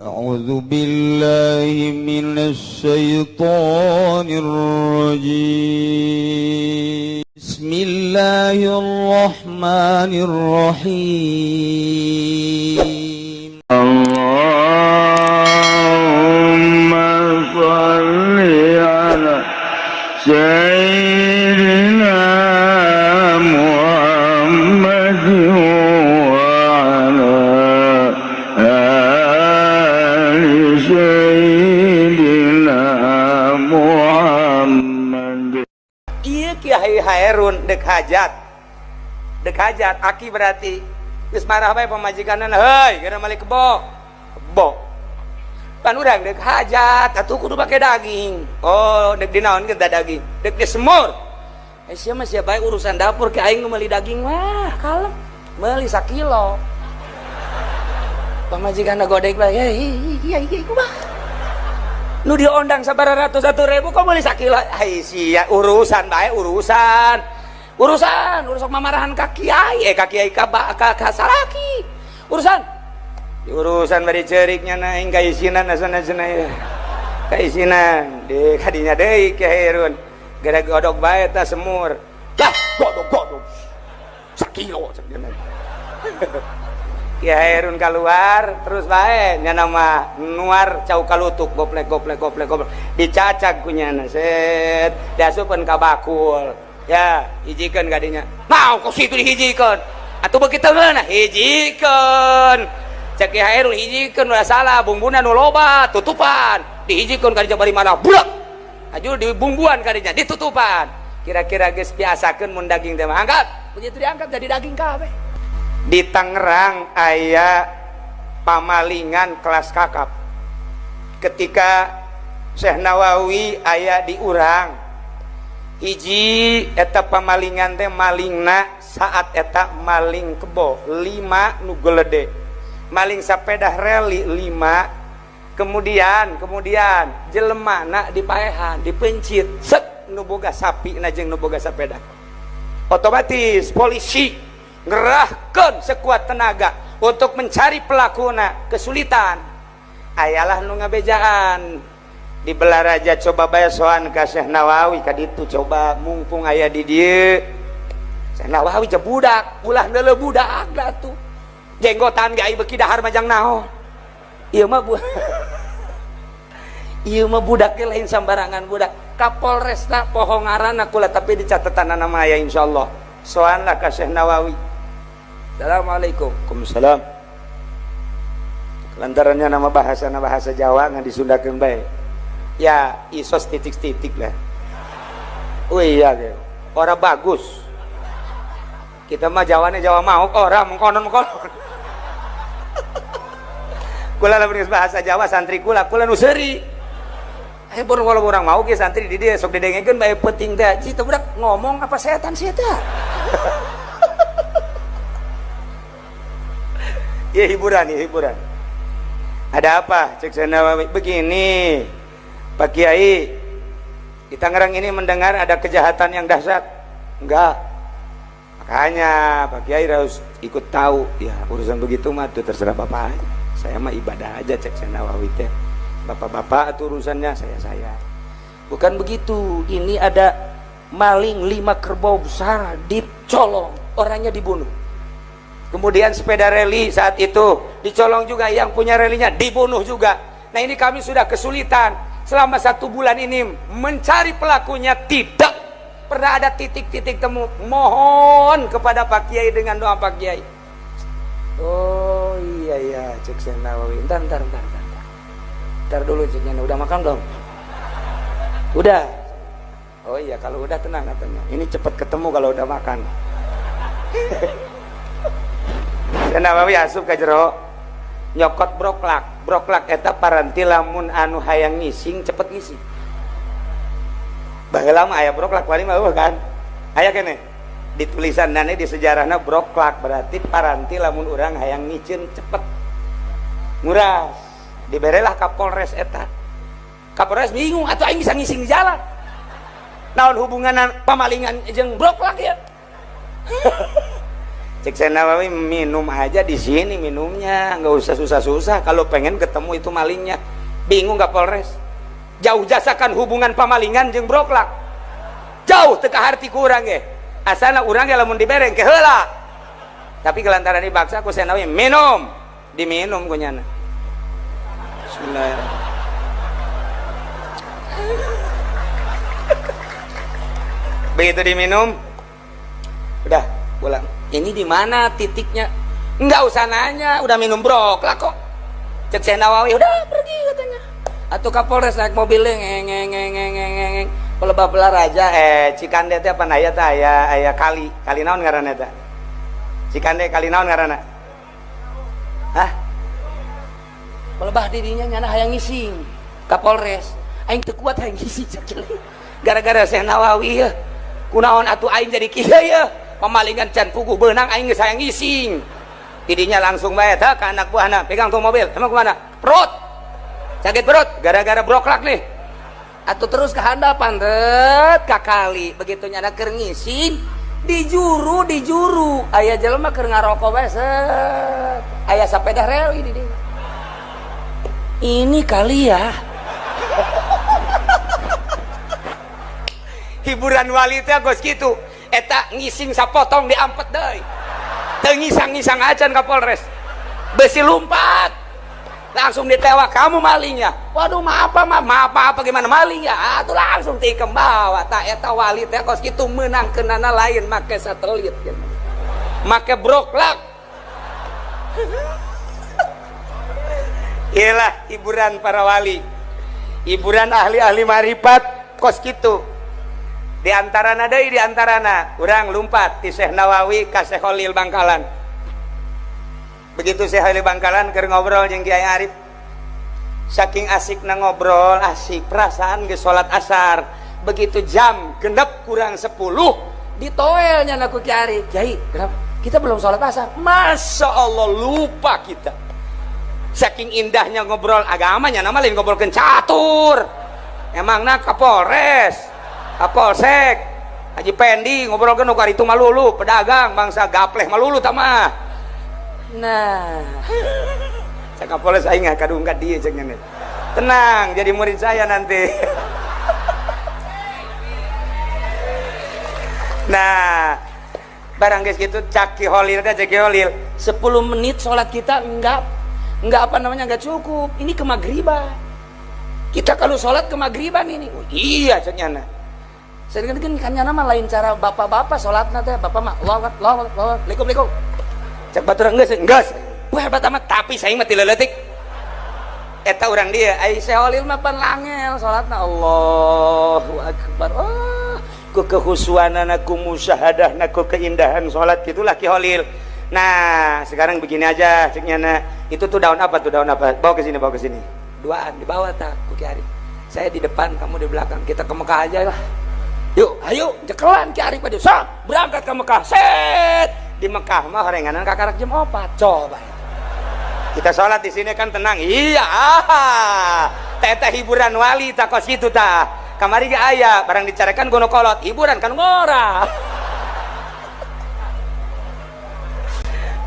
أعوذ بالله من الشيطان الرجيم بسم الله الرحمن الرحيم اللهم صل على سيدنا محمد وعلى آل سيدنا محمد. Iya Kiai Hairun dek hajat aki berarti geus marah bae pamajikanana heuy gara malik kebo pan urang dek hajat atuh kudu pake daging. Oh dek dinaon kita daging dek disemur sia mah sia bae urusan dapur ke aing nu meuli daging mah kalem meuli 1 kilo pamajikanna godek bae iya kumaha nu diondang sabaratus 1.000 kok meuli 1 kilo ai sia urusan bae urusan mamarahan ka kiai ka salaki urusan bari ceuriknya na aing ka isinan asana-asana ka isinan di kadinya deui Ki Hairun gara godog bae ta semur lah godog 1 kilo sakjana Ki Hairun keluar terus bae nya nama nuar cau kalutuk goplek dicacak kunyana set diasupkeun ka bakul ya hijikeun kadinya naon kok situ dihijikeun atuh begitu meunah hijikeun cek Ki Hairun hijikeun udah salah bumbuna nu loba tutupan dihijikeun kadinya bari mana budak aju di bumbuan kadinya ditutupan kira-kira geus biasakeun mun daging teh angkat begitu diangkat jadi daging kabeh. Di Tangerang aya pamalingan kelas kakap ketika Syekh Nawawi aya di urang hiji eta pamalingan teh malingna saat eta maling kebo 5 nu geledek maling sapeda reli 5 kemudian jelemana dipaehan dipencit set nu boga sapi na jeung nu boga sapeda otomatis polisi ngerahkan sekuat tenaga untuk mencari pelakuna kesulitan ayalah nu ngabejaan di Belaraja coba bae soan ka Syekh Nawawi ka ditu coba mumpung aya di dieu Syekh Nawawi je budak ulah neuleuh budak da tuh jenggotan ge ai beuki dahar majang naon ieu mah ieu mah budak ge lain sambarangan budak Kapolresna poho ngaranna kula tapi di catetanna nama aya insyaallah soan lah ka Syekh Nawawi. Assalamualaikum. Waalaikumsalam. Lantarannya nama bahasa Jawa ngan disundakeun bae. Ya isos titik-titik lah. Oh iya ge. Ora bagus. Kita mah Jawane Jawa mau ora mengkonon. Kula lamun bahasa Jawa santri kula nu seuri. Pun kalau orang mau ge santri di dieu sok didengekeun bae penting teh. Ci teu budak ngomong apa setan sih eta? Ya hiburan. Ada apa? Cek Nawawi begini, Pak Kiai. Di Tangerang ini mendengar ada kejahatan yang dahsyat. Enggak. Makanya Pak Kiai harus ikut tahu. Ya urusan begitu mah tuh terserah Bapak. Saya mah ibadah aja cek Nawawi teh. Bapak-bapak itu urusannya saya. Bukan begitu. Ini ada maling 5 kerbau besar dicolong, orangnya dibunuh. Kemudian sepeda reli saat itu dicolong juga, yang punya relinya dibunuh juga. Nah ini kami sudah kesulitan selama 1 bulan ini mencari pelakunya, tidak pernah ada titik-titik temu. Mohon kepada Pak Kiai dengan doa Pak Kiai. Oh iya cek Syekh Nawawi. Ntar dulu ceknya. Udah makan belum? Udah. Oh iya kalau udah tenang katanya. Ini cepat ketemu kalau udah makan. Syekh Nawawi asup ka jero nyokot broklak eta paranti lamun anu hayang ngising cepet ngising baheula mah aya broklak wali mah kan aya keneh di tulisan dana di sejarahna broklak berarti paranti lamun urang hayang ngiceun cepet nguras diberelah Kapolres eta Kapolres bingung atuh aing bisa ngising di jalan naon hubungan pamalingan jeung broklak ya Cek saya Nawawi, minum aja di sini minumnya, nggak usah susah-susah. Kalau pengen ketemu itu malingnya, bingung nggak Polres? Jauh jasakan hubungan pamalingan jeung broklak. Jauh teka harti kurang ge. Asana urang ge lamun dibereng ke heula. Tapi kelantaran dibaksa ku saya Nawawi minum, diminum ku nyana. Bismillahirrahmanirrahim. Begitu diminum, udah pulang. Ini di mana titiknya? Enggak usah nanya, udah minum broklak kok. Cek saya Nawawi, udah pergi katanya. Atau Kapolres naik mobilnya ngeng. Pelebah belar aja, Cikande teh apa naya teh aya kali naon ngaranna teh? Cikande kali naon ngaranna? Hah? Pelebah dirinya nyana hayang ngising. Kapolres, aing teu kuat hayang ngising cek. Gara-gara saya Nawawi ya. Kunaon atuh aing jadi kieu ya. Pemalingan can puguh beunang aing geus hayang ngising. Tidinya langsung bae tah ka anak buahna, pegang tuh mobil. Emang kemana? Perut. Sakit perut gara-gara broklak nih. Atuh terus ke handapan ret ka kali. Begitu nyana keur ngising, dijuru. Aya jelema keur ngaroko bae set. Aya sapeda rel di dieu. Ini kali ya. Hiburan wali teh geus kitu. Eta ngising sapotong diampet deui. Teu ngisang-ngisang acan Kapolres. Besi lumpat. Langsung ditewak, kamu malingnya. Waduh, maaf apa gimana maling ya? Atuh langsung tikem bawa. Tak eta wali teh kos kitu meunangkeunana lain make satelit. Make broklak. Iyalah hiburan para wali. Hiburan ahli-ahli marifat kos kitu. Di antarana urang lumpat ti Syekh Nawawi ka Syekh Khalil Bangkalan. Begitu Syekh Khalil Bangkalan keur ngobrol jeung Kiai Arif, saking asikna ngobrol, asik perasaan geus salat asar. Begitu jam genep kurang 10 ditoelnya ku Kiai Arif. Kiai, kenapa? Kita belum salat asar. Masya Allah lupa kita. Saking indahnya ngobrol agamanya, nama lain ngobrolkeun catur. Emangna Kapolres, Kapolsek, Haji Pendi ngobrolkeun nu karitu malulu, pedagang bangsa gapleh malulu tamah. Nah, saya Kapolres aing kadungkat dia cek nya. Tenang, jadi murid saya nanti. Nah, barang guys gitu caki holil kan caki holil. 10 menit sholat kita enggak apa namanya enggak cukup. Ini kemagriban. Kita kalau sholat kemagriban ini. Oh, iya cek nya. Saya kan nama lain cara bapak-bapak sholat nanti bapak mah Allah Assalamualaikum cek batur enggak wah hebat amat tapi saya mati leletik eta orang dia Aisyah Holil mah pan langel sholatna Allahu Akbar ku kehusuanana ku musyahadah ku keindahan sholat gitulah Ki Holil. Nah sekarang begini aja ceknya itu tuh daun apa bawa ke sini duaan di bawah tak ku Ki Arif, saya di depan kamu di belakang, kita ke Mekah aja lah. Yuk, ayo, jekelan Ki Arif aja. So, berangkat ke Mekah. Set. Di Mekah mah horenganan kakarak jam 4. Coba. Kita sholat di sini kan tenang. Iya. Teta hiburan wali tak kos itu tah. Kamari ge aya, barang dicarekan gono kolot. Hiburan kan ngora.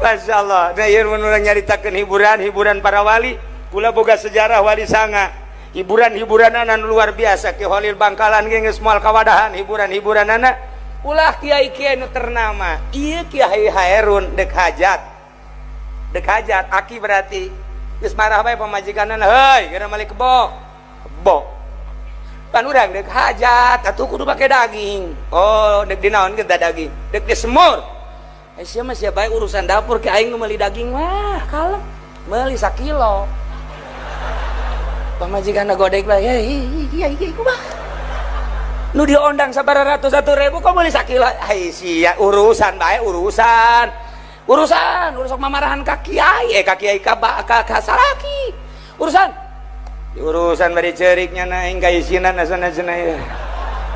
Masya Allah. Nah, ieu mun urang nyaritakeun hiburan para wali, kula boga sejarah wali sanga. Hiburan-hiburanan luar biasa. Ki Khalil Bangkalan geus moal kawadahan hiburan-hiburanana. Ulah kiai-kiai nu ternama. Ieu Kiai Hairun dek hajat. Aki berarti geus marah bae pamajikanana. Heuy, geura malik kebo. Pan urang dek hajat, atuh kudu pake daging. Oh, dek dinaon geus daging. Dek disemur. Sia mah sia bae urusan dapur ki aing nu meuli daging mah kalem. Meuli 1 kilo. Pamajikan godek lah, iya kumaha. Nu diondang sabaratus 1.000 kok meuli 1 kilo. Hai sia urusan bae urusan mamarahan ka kiai ka kiai ka salaki. Urusan bari ceuriknya na aing kaisinan asana-asana ya.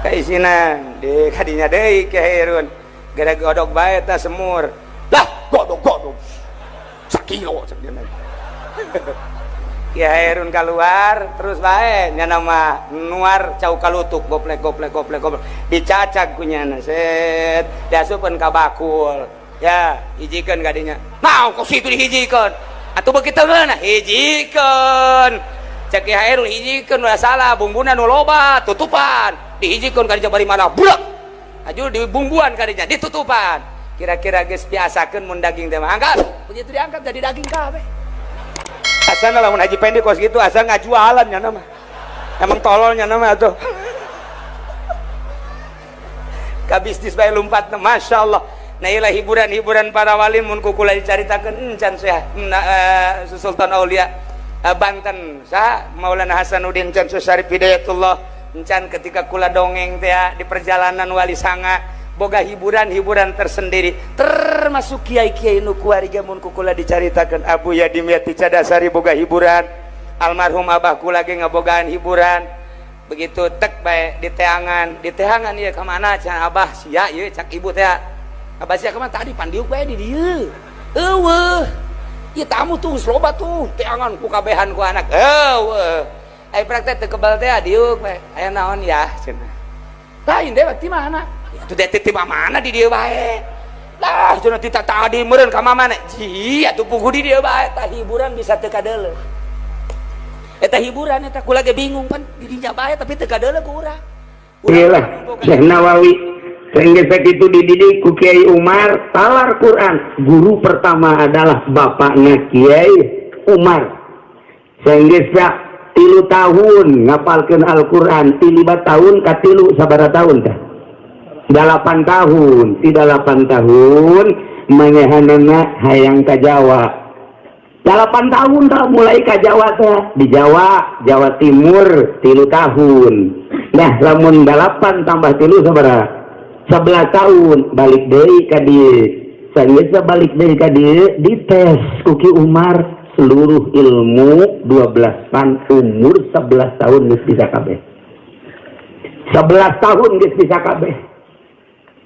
Kaisinan de kadinya deui Ki Hairun. Gara godok bae tah semur. Lah godok 1 kilo sakjana. Ki Hairun keluar terus bae nya nama nuar cau kalutuk goplek dicacak ku nyana set diasupkeun ka bakul Ya, hijikeun kadinya. Mau kok situ dihijikeun. Atuh begitu geuna hijikeun. Cek Ki Hairul hijikeun ulah salah, bumbuna nu loba tutupan. Dihijikeun kadinya bari mana? Budak. Aju di bumbuan kadinya ditutupan. Kira-kira geus biasakeun mun daging teh mah angkat. Begitu diangkat jadi daging kabeh. Asana lamun Haji Pendi kos gitu asal ngajualan nya nama. Emang tololnya nama atuh. Ka bisnis bae lompat Masya Allah. Nah ilah hiburan-hiburan para wali mun kukula dicaritakeun encan Sultan Aulia Banten sah Maulana Hasanuddin Can Syarif Hidayatullah encan ketika kula dongeng teh di perjalanan wali sanga boga hiburan-hiburan tersendiri termasuk kiai-kiai nu kuariga mun kukula dicaritakeun Abu Yadim Yati Cadasari boga hiburan almarhum abah kula ge ngabogaan hiburan begitu tek bae di teangan ieu ka mana can abah sia ieu cak ibu teh abah sia ka mana tadi pandiuk bae di dieu eueuh ieu tamu tuh loba tuh teangan ku kabehan ku anak eueuh ai praktek teu kebal teh diuk bae aya naon ya cenah lain deh ti mana atuh teh ti mana di dieu bae lah cenah ti tadi meureun ka mamana ji atuh pugu di dieu bae tah hiburan bisa teu kadeuleu eta hiburan eta kula ge bingung kan didinya bae tapi teu kadeuleu ku urang. Iyalah Syekh Nawawi sehingga itu dididik ku Kiai Umar talar Quran. Guru pertama adalah bapaknya Kiai Umar. Sehingga 3 tahun ngapalkeun Al-Qur'an, 5 tahun ka 3 sabaraha tahun tah? 8 tahun, tidak 8 tahun manehana hayang ka Jawa. 8 tahun dah mulai ke Jawa teh di Jawa Timur 3 tahun. Nah lamun 8 tambah 3 sabaraha 11 tahun balik deui ka dieu. Saeun balik deui ka dieu dites ku Ki Umar seluruh ilmu 12 pan umur 11 tahun geus bisa kabeh. 11 tahun geus bisa kabeh.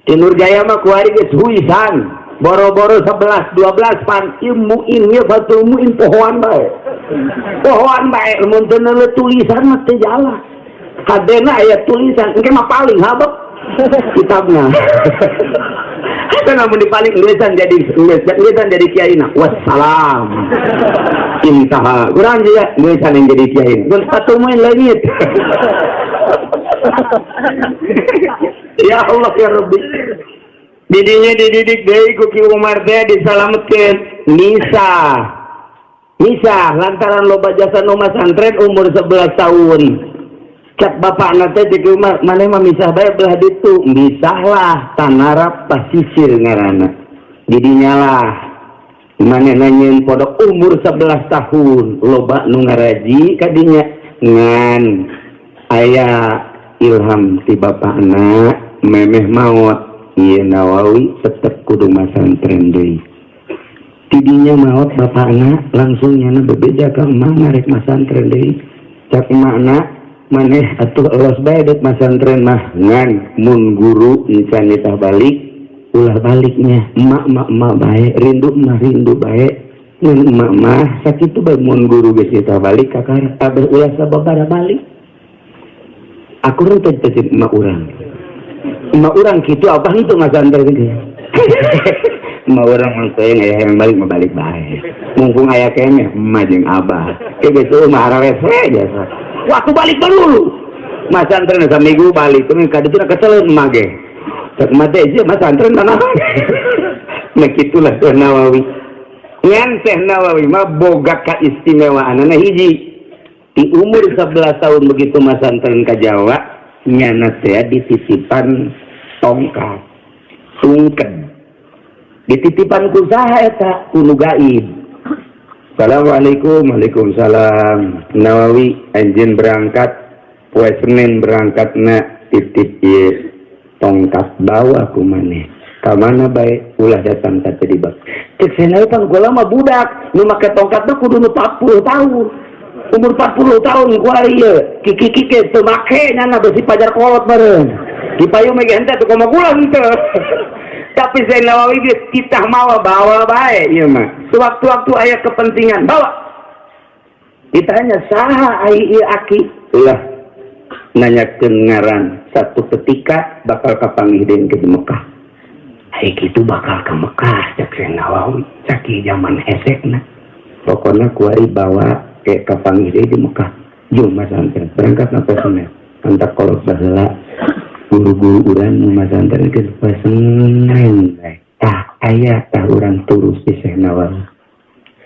Di Nurjaya mah kuari geus huisan. Boro-boro 11 12 pan ilmu ilmu fatul muin pohoan bae mun teu neuleut tulisan mah teu jalan kadena aya tulisan engke mah paling habek kitabna kana mun dipaling tulisan jadi kiaina wassalam intaha urang dia tulisan yang jadi kiai mun fatul muin leungit ya Allah ya Rabbi didinya dididik deui ku Ki Umar teh disalametkeun Nisa lantaran loba jasa nu masantren umur 11 tahun. Cak bapakna teh Ki Umar maneh mah misah bae belah ditu. Misahlah tanarap pasisir ngaranna. Didinya lah maneh nanyeun podok umur 11 tahun loba nu ngaraji kadinya ngan aya ilham ti bapakna memeh maot. Iya Nawawi tetep kudu masantren deui. Tidinya maot bapakna langsung nyana bebeja ka emah ngarek masantren deui. Cak emakna maneh atuh elos bae dek masantren mah ngan mun guru encan ditah balik ulah baliknya emak bae rindu bae ngan emak mah sakitu bae mun guru geus ditah balik ka karep abah ulah sababaraha balik. Aku renteu teh emak urang. Emak orang gitu apa itu masantren gitu emak orang mangsaeun aya yang balik balik bae mumpung aya keneh emak jeung abah gitu mah arares aja waktu balik dulu masantren saminggu balik teh ka ditu kesel emak ge cek mah teh ieu masantren tanah nah kitulah Syekh Nawawi ngan Syekh Nawawi mah boga kaistimewaanna hiji di umur 11 tahun begitu masantren ka Jawa nyana teh dititipan tongkat sungken dititipan ku saha eta ku gaib. Assalamualaikum. Waalaikumsalam. Nawawi anjeun berangkat poe Senin berangkatna titip ieu tongkat bawa ku maneh ka mana bae ulah datang ka teh dibak cek cenah panggola mah budak nu make tongkat mah kudu 40 tahun umur 40 tahun ku ari ieu kiki-kiki teu make nyana besi pajar kolot bareng dipayung mege henteu teu komo gula henteu tapi Zain Nawawi kita mawa bawa bae ieu mah sewaktu-waktu aya kepentingan bawa ditanya saha ai ieu aki ulah nanyakeun ngaran satu ketika bakal kapanggih deui ke Mekah Hai kitu bakal ke Mekah cek Syekh Nawawi caki zaman hesekna pokoknya kuari bawa ke kapanggih di Mekah jum masantren berangkat napa Senin antak kolot baheula guru-guru urang masantren ke Senin aya tah urang turus di Syekh Nawawi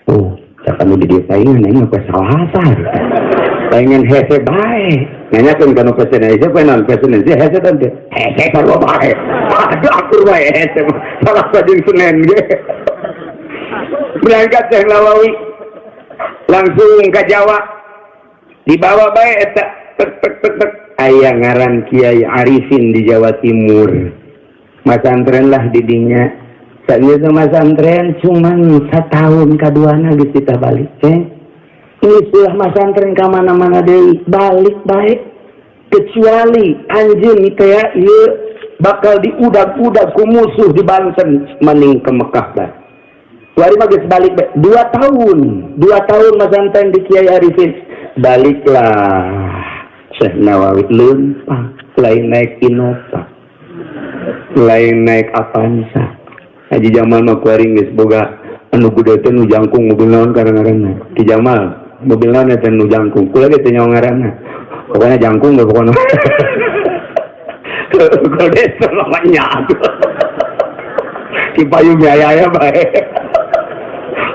oh sakanu di dieu paingan aing mah salah asar pengen hese bae nanyakeun kana pesen aja penan pesen aja hese teh hese kalau bae aduh akur bae hese salah sajeng Senin ge berangkat Syekh Nawawi langsung ke Jawa dibawa bae eta tek aya ngaran Kiai Arifin di Jawa Timur masantren lah di dinya saeun masantren cuman satahun kaduana geus kita balik istilah masantren ka mana-mana deui balik baik kecuali anjeun teh ya ieu bakal diudag-udag ku musuh di Banten mending ke Mekah dah. Wari mah geus balik 2 tahun masantren di Kiai Arifin baliklah Syekh Nawawi leumpang lain naik Innova lain naik Avanza Haji Jamal mah kuaring geus boga anu gede teh nu jangkung mobil naon karang-karangna Ki Jamal mobil naon teh nu jangkung kula ge teh nyawa ngaranna pokona jangkung ge pokona gede namanya Ki payung aya bae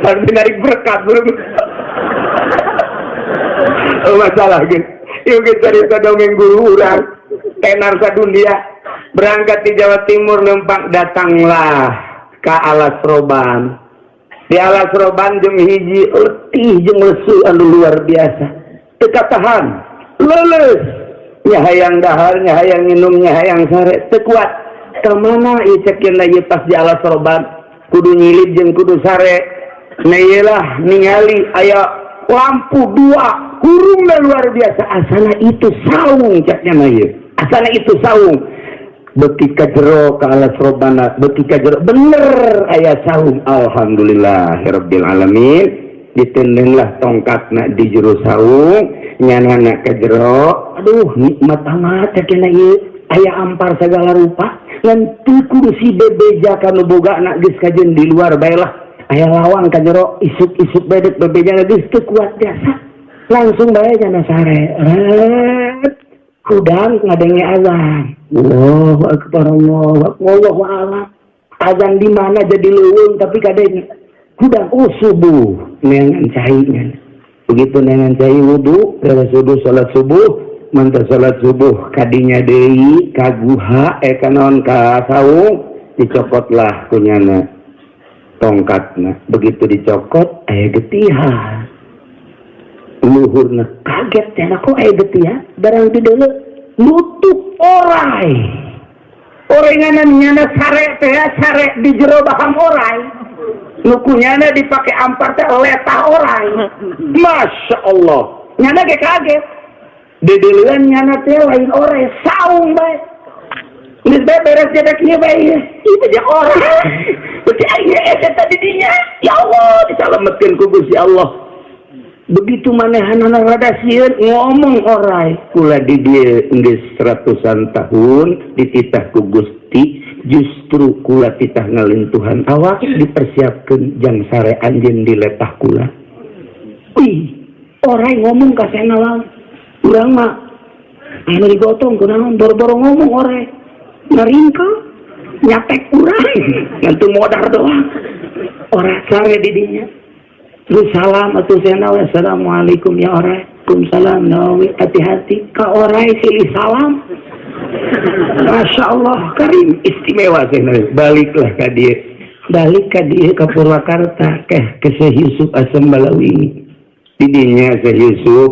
harus narik berkat burung masalah gitu yuk kita cerita dongeng guru urang tenar sadunia berangkat di Jawa Timur numpak datanglah ke Alas Roban di Alas Roban jeung hiji letih jeung lesu anu luar biasa teu tahan leuleus nya hayang dahar nya hayang minum nya hayang sare teu kuat ka mana ieu cekeun ieu pas di Alas Roban kudu nyilid jeung kudu sare nailah ningali aya lampu 2 kurungna luar biasa asana itu saung caknya ieu asana itu saung beuki ka jero ka Alas Robana beuki ka jero bener aya saung alhamdulillahirabbil alamin ditendenglah tongkatna di jero saung nyanana ka jero aduh nikmat amat cakna ieu aya ampar segala rupa ngan teu kudu si bebeja kanu bogana geus kajeun di luar bae lah aya lawang ka jero isuk-isuk bedek bebeja geus teu kuat biasa langsung bae jana sare kudang ngadenge azan Allahu akbar Allahu a'lam azan di mana jadi leuweung tapi kadang kudang subuh neangan cainya begitu neangan cai wudu beres wudu salat subuh mantap salat subuh kadinya deui ka guha kanon ka saung dicopotlah kunyana tongkatna begitu dicokot aya getihan luhurna kaget cenah kok aya getihan barang di deuleu nutup orai orenganan nyana sare teh sare di jero baham orai nukunyana dipake ampar teh letah orai Masya Allah nyana ge kaget di deuleuan nyana teh lain orai saung bae geus beres jadi kieu bae ieu teh orai berarti aya eta tadi dinya ya Allah disalametkeun ku Gusti Allah begitu manehanana rada sieun ngomong orai kula di dieu geus ratusan tahun dititah ku Gusti justru kula titah ngalintuhan awak dipersiapkeun jang sare anjeun di letah kula orai ngomong ka Syekh Nawawi urang mah anu digotong kunaon boro-boro ngomong orai ngaringkel nyatek urang ngantu modar doang ora sare di dinya terus salam atuh Syekh Nawawi assalamualaikum ya orai Waalaikumsalam Nawawi hati-hati ka orai silih salam Masya Allah karim istimewa Syekh Nawawi baliklah ka dieu balik ka dieu ka Purwakarta ke Syekh Yusuf Asem Balawi di dinya Syekh Yusuf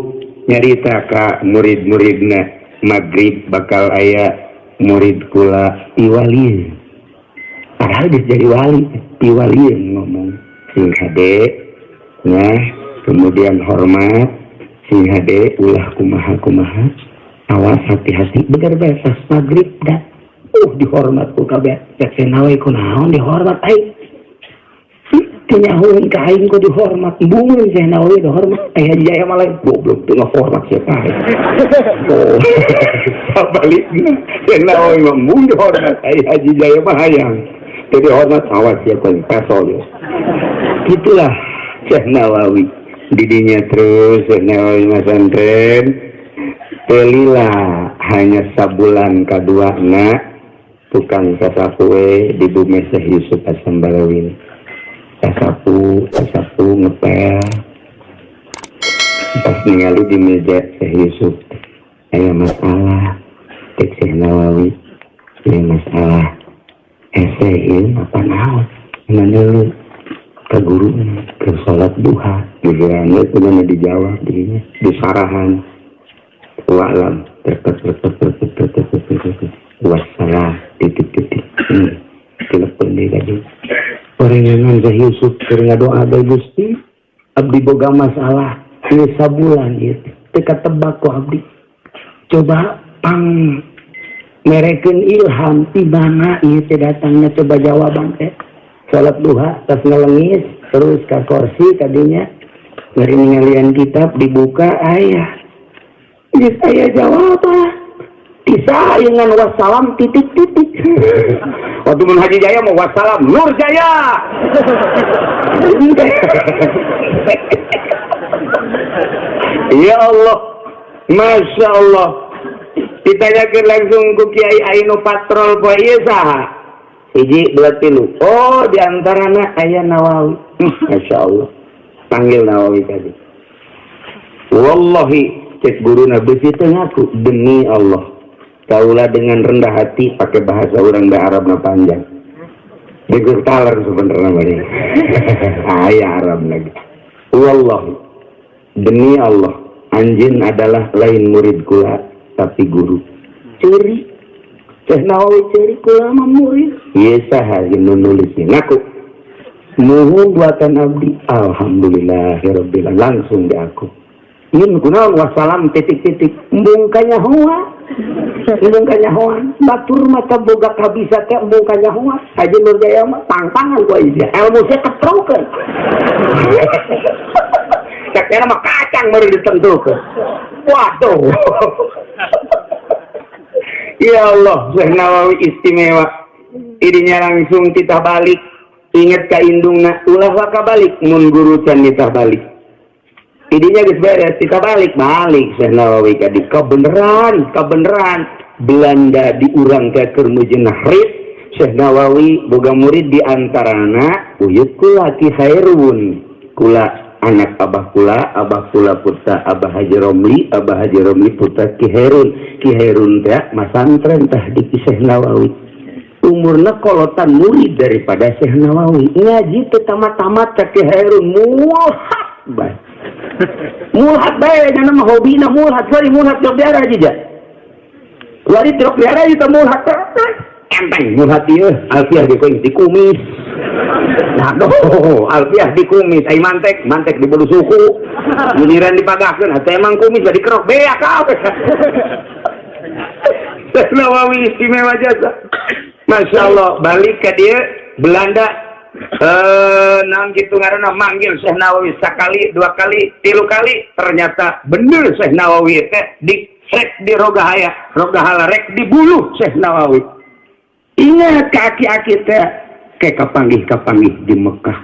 nyarita ka murid-muridna magrib bakal aya murid kula iwalieun padahal geus jadi wali iwalieun ngomong sing hade ya kemudian hormat sing hade ulah kumaha awas hati-hati bener bae pas magrib dah dihormat ku kabeh Syekh Nawawi kunaon dihormat ai tinyahueun ka aing ku dihormat bungeun Syekh Nawawi dihormat aya jaya malah goblok teu ngahormat siapa oh sabalikna Syekh Nawawi ngomong dihormat ai Haji Jaya mah hayang Jadi hormat awas ya paling pasol ya. Itulah Syekh Nawawi. Didinya terus Syekh Nawawi Masantren. Belilah hanya sabulan kedua anak tukang sasapu di bumi Syekh Yusuf As-Sambarawin. Sasapu ngepel. Pas ningali di meja Syekh Yusuf. Aya masalah. Cek Syekh Nawawi. Aya masalah. Esein apa naon? Mana lu ke guru ke sholat duha digerannya itu mana dijawab dirinya disarahan wa'lam wassalam titik-titik telepon dia tadi perengangan Syekh Yusuf keur doa bae Gusti abdi boga masalah ini sabulan ieu teka tebak ku abdi coba pang merekeun ilham tibana ieu teh datangnya coba jawaban teh salat duha tas ngelengis terus ka kursi tadinya ngeri ningalian kitab dibuka aya geus aya jawaban disaeungan wassalam titik-titik waktu mun Haji Jaya mau wassalam Nur Jaya ya Allah Masya Allah ditanyakan langsung ku Kiai Ainu patrol poe ieu saha hiji dua tilu oh diantarana aya Nawawi Masya Allah panggil Nawawi tadi wallahi cek guruna besi teh ngaku demi Allah kaulah dengan rendah hati pakai bahasa orang Arab na panjang begur taler sebenarnya mah aya Arab lagi wallahi demi Allah anjeun adalah lain murid kula tapi guru curi Syekh Nawawi curi kula mah murid ieu saha nu nulisnya ngaku nuhun buatan abdi alhamdulillahirabbil alamin langsung di aku ieu kunaon wassalam titik-titik embung kanyahoa batur mata boga kabisa teh embung kanyahoa Haji Nur Jaya mah tangtangan ku ieu ilmu saya ketrokeun cakera mah kacang baru ditentukeun waduh ya Allah Syekh Nawawi istimewa idinya langsung titah balik inget ka indungna ulah waka balik mun guru can titah balik idinya geus beres titah balik Syekh Nawawi kadi kebeneran Belanda diurang ke keur mujeunah rit Syekh Nawawi boga murid di antarana uyut kula Ki Hairun kula anak abah kula putra Abah Haji Romli putra Ki Hairun teh masantren tah di Syekh Nawawi umurna kolotan murid daripada Syekh Nawawi ngaji teh tamat-tamat ka Ki Hairun mulhat bae nya mah hobina mulhat jog daerah aja wari truk daerah itu mulhat enteng mulhat ieu alfiah di kumis aduh alfiah di kumis ai mantek di bulu suku giliran dipagahkeun hate emang kumis jadi kerok beak kabeh Syekh Nawawi istimewa jasa Masya Allah balik ke dia Belanda nang gitu ngaranna manggil Syekh Nawawi sekali dua kali tilu kali ternyata bener Syekh Nawawi teh rek di rogahala rek di bulu Syekh Nawawi ingat kaki-aki teh kayak kapanggih di Mekah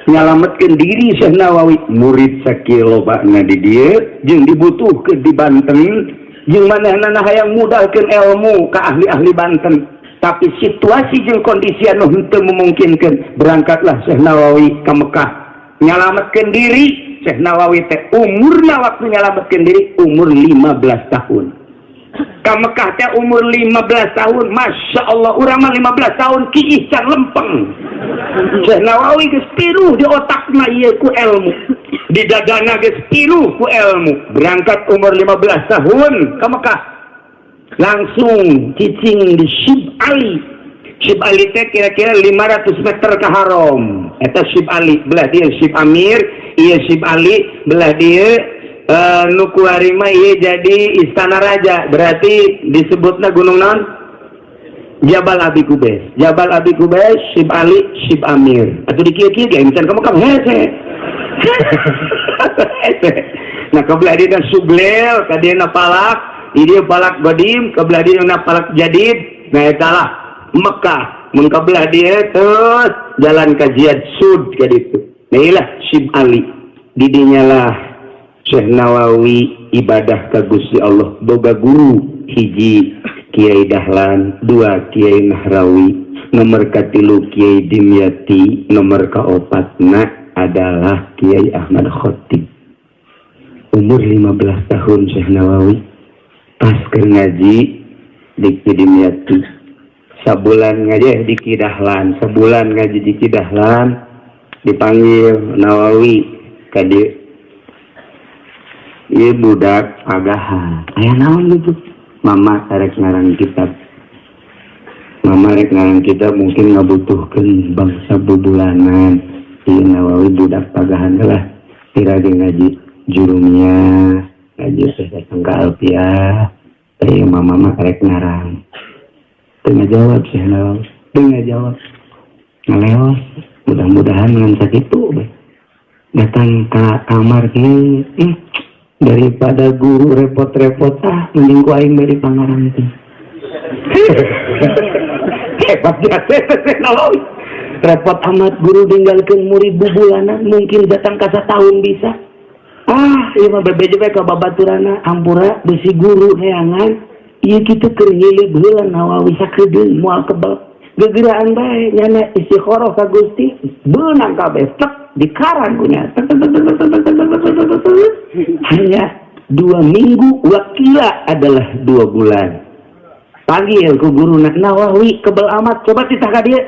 nyalametkeun diri Syekh Nawawi murid sakilo bakna di dieu jeung dibutuhkeun di Banten jeung manehna hayang mudahkeun ilmu ka ahli-ahli Banten tapi situasi jeung kondisi anu henteu memungkinkeun berangkatlah Syekh Nawawi ka Mekah nyalametkeun diri Syekh Nawawi teh umurna waktu nyalametkeun diri umur 15 tahun ka Mekah teh umur 15 tahun Masya Allah urang mah 15 tahun kiih can lempeng Syekh Nawawi geus piruh di otakna ieu ku ilmu di dadana geus piruh ku ilmu berangkat umur 15 tahun ka Mekah langsung cicing di Syib Ali teh kira-kira 500 meter ke haram eta Syib Ali belah dia Syib Amir ieu Syib Ali belah dia nuku harima ieu jadi istana raja berarti disebutna gunung naon Jabal Abi Kubais Syib Ali Syib Amir atuh di kieu-kieu ge misalkan kamu hese nah kabelah dia Sublel kadieuna Palak dia Palak Godim kabelah dia Palak Jadid nah etalah Mekah mun kabelah dia terus jalan ka Ziyad Sud ka ditu. Nailah Syib Ali didinya lah Syekh Nawawi ibadah ka Gusti Allah boga guru hiji Kiai Dahlan, 2 Kiai Nahrawi, nomor katilu Kiai Dimyati, nomor kaopatna adalah Kiai Ahmad Khotib. Umur 15 tahun Syekh Nawawi pas keur ngaji di Dimyati. Sabulan ngaji di Kidahlan, sebulan ngaji di Kidahlan dipanggil Nawawi ka dieu. Ieu budak pagahan. Aya naon gitu? Mama rek ngarang kitab. Mama rek ngarang kitab mungkin ngabutuhkeun bangsa budulanan. Ieu Nawawi budak pagahan lah. Tira ngaji jurumnya, ngaji datang ka Alfiah. Teh mama rek ngarang. Tengah jawab Syekh Nawawi. Tengah jawab. Ngaleos. Mudah-mudahan ngan sakitu be. Datang ka kamar kieu. Daripada guru repot-repot mending ku aing beri pangarang itu. Hebat biasa Nawawi. Repot amat guru tinggalkeun murid bubulanan mungkin datang ka satahun bisa. Ieu mah bebeje bae ka babaturana ampura bisi guru neangan. Ieu kitu keur ngilib heula Nawawi sakedeung moal kebal. Gegeraan bae nyana istikharah ka Gusti beunang kabeh dikarang punya hanya 2 minggu wakila adalah 2 bulan panggil ku guru Nawawi kebal amat coba ditah ka dia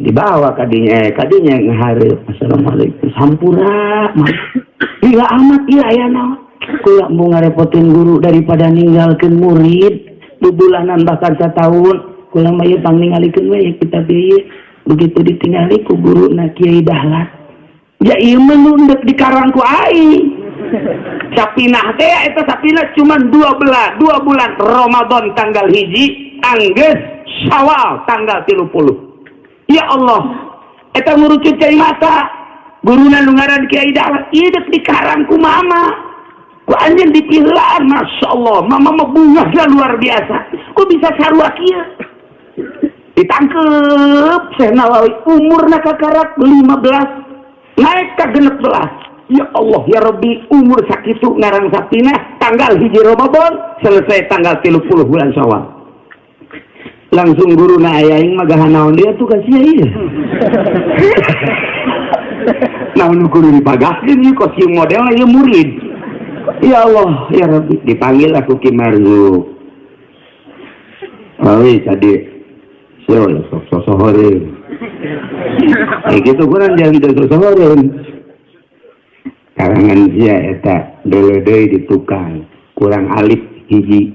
dibawa kadinya ngahareup assalamualaikum sampura gila amat ieu aya naon kula mau ngarepotin guru daripada ninggalkeun murid bubulanan bahkan satahun kula mah ieu pangningalikeun we kita bieu begitu ditinggali ku guru Kiai Dahlan. Ya iya menunduk di karangku aing. Sapinah teh eta sapinah cuma 2 bulan Ramadan tanggal hiji anggeus Syawal tanggal 30. Ya Allah, eta ngurucut cai mata. Guruna nu ngaran Kiai Dahlan ieu dek di karangku mama. Ku anjeun dipilaan masyaallah, mama mah bungah luar biasa. Ku bisa sarua kieu. Ditangkep Syekh Nawawi umurna kakarak 15 naik ke 16. Ya Allah ya Rabbi umur sakitu ngarang sapinah tanggal hiji Ramadan selesai tanggal 30 bulan Syawal. Langsung guruna aya aing mah gahanaon dia tuh kasih ieu. Naon guru dipagahkeun ieu kostum model ieu murid. Ya Allah ya Rabbi dipanggil aku Ki Marzu. Awi tadi yo sok-sosoreun. Gitu kurang jangan tersosoreun. Karangan sia eta deuleu di tukang kurang alif hiji.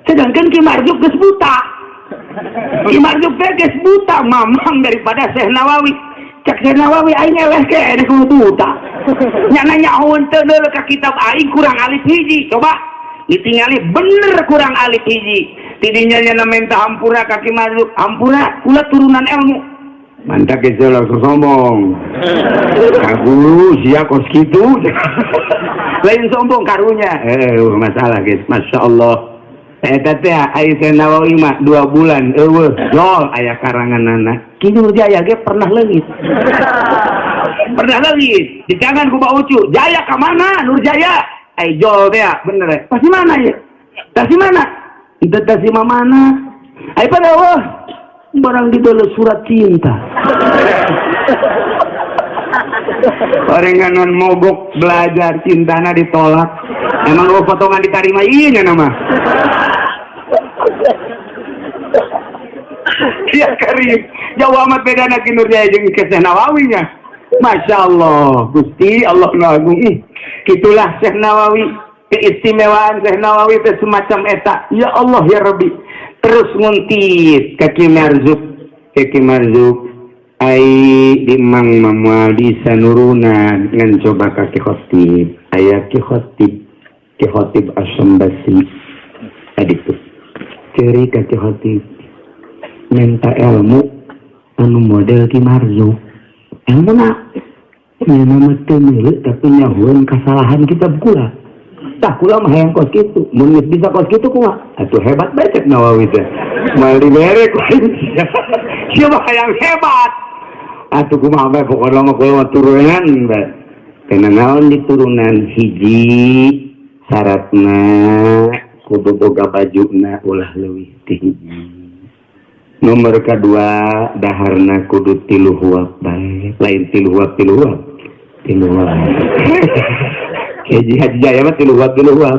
Sedangkan Ki Marjuk geus buta. Ki Marjuk teh geus buta mamang daripada Syekh Nawawi. Cek Syekh Nawawi aing eleh ke ada buta. Nya nyahoeun teu deuleu ka kitab aing kurang alif hiji. Coba ditingali bener kurang alif hiji. Tidinya nya minta hampura ka Ki Marjuk. Hampura kula turunan ilmu. Mantap kita langsung sombong. Guru sia kos gitu. Lain sombong karunya. Masalah guys, masya Allah. Eta teh Syekh Nawawi mah 2 bulan. Jol aya karangan anak. Ki Nurjaya ge pernah leungit. Pernah leungit. Dijangan ku Pak Ucu. Jaya ka mana Nurjaya? Jol teh bener. Pasti mana ya? Pasti mana? Itu tasi mana? Pada Allah. Barang dibales surat cinta. Orengan non mogok belajar cintana ditolak. Emang lo potongan ditarima iya nama. Ya Karim, jauh amat beda nak Nurjaya jeung Syekh Nawawi nya. Masya Allah, Gusti Allah Agung. Kitulah Syekh Nawawi, keistimewaan Syekh Nawawi itu semacam eta. Ya Allah ya Rabbi. Terus nguntit kaki marzuk ai dimang mamual di sanurunan ngan coba kaki khotib aya ki khotib Asyambasi aditu ceri kaki khotib minta ilmu anu model ki marzuk ilmu na nama teu milu tapi nyahuan kesalahan kitab kula. Tah kula mah hayang kos kitu, mun bisa kos kitu kumaha? Atuh hebat bae Nawawi teh. Mal dibere ku. Siapa yang hebat? Atuh kumaha bae pokona mah kula turunan bae. Kena naon di turunan hiji syaratna kudu boga bajuna ulah leuwih ti hiji. Nomor kedua daharna kudu 3 huap bae. Lain 3 huap. Hiji jaya mah 3 huap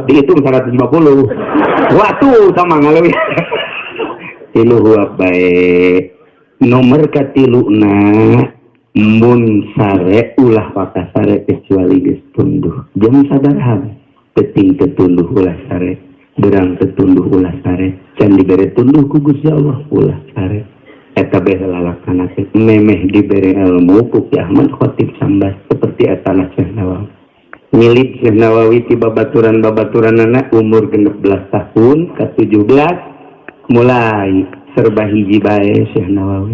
dihitung 150. Watuh sama ngaleuwih. 3 huap bae. Nomor katiluna mun sare ulah pakai sare kecuali geus tunduh jam sabaraha teuting tetunduh ulah sare berang tetunduh ulah sare can dibere tunduh ku Gusti Allah ulah sare eta bae lalakana teh memeh dibere ilmu ku Ki Ahmad Khatib Sambas seperti eta Syekh Nawawi milik Syekh Nawawi ti babaturan-babaturanna umur 16 tahun ke 17 mulai serba hiji bae Syekh Nawawi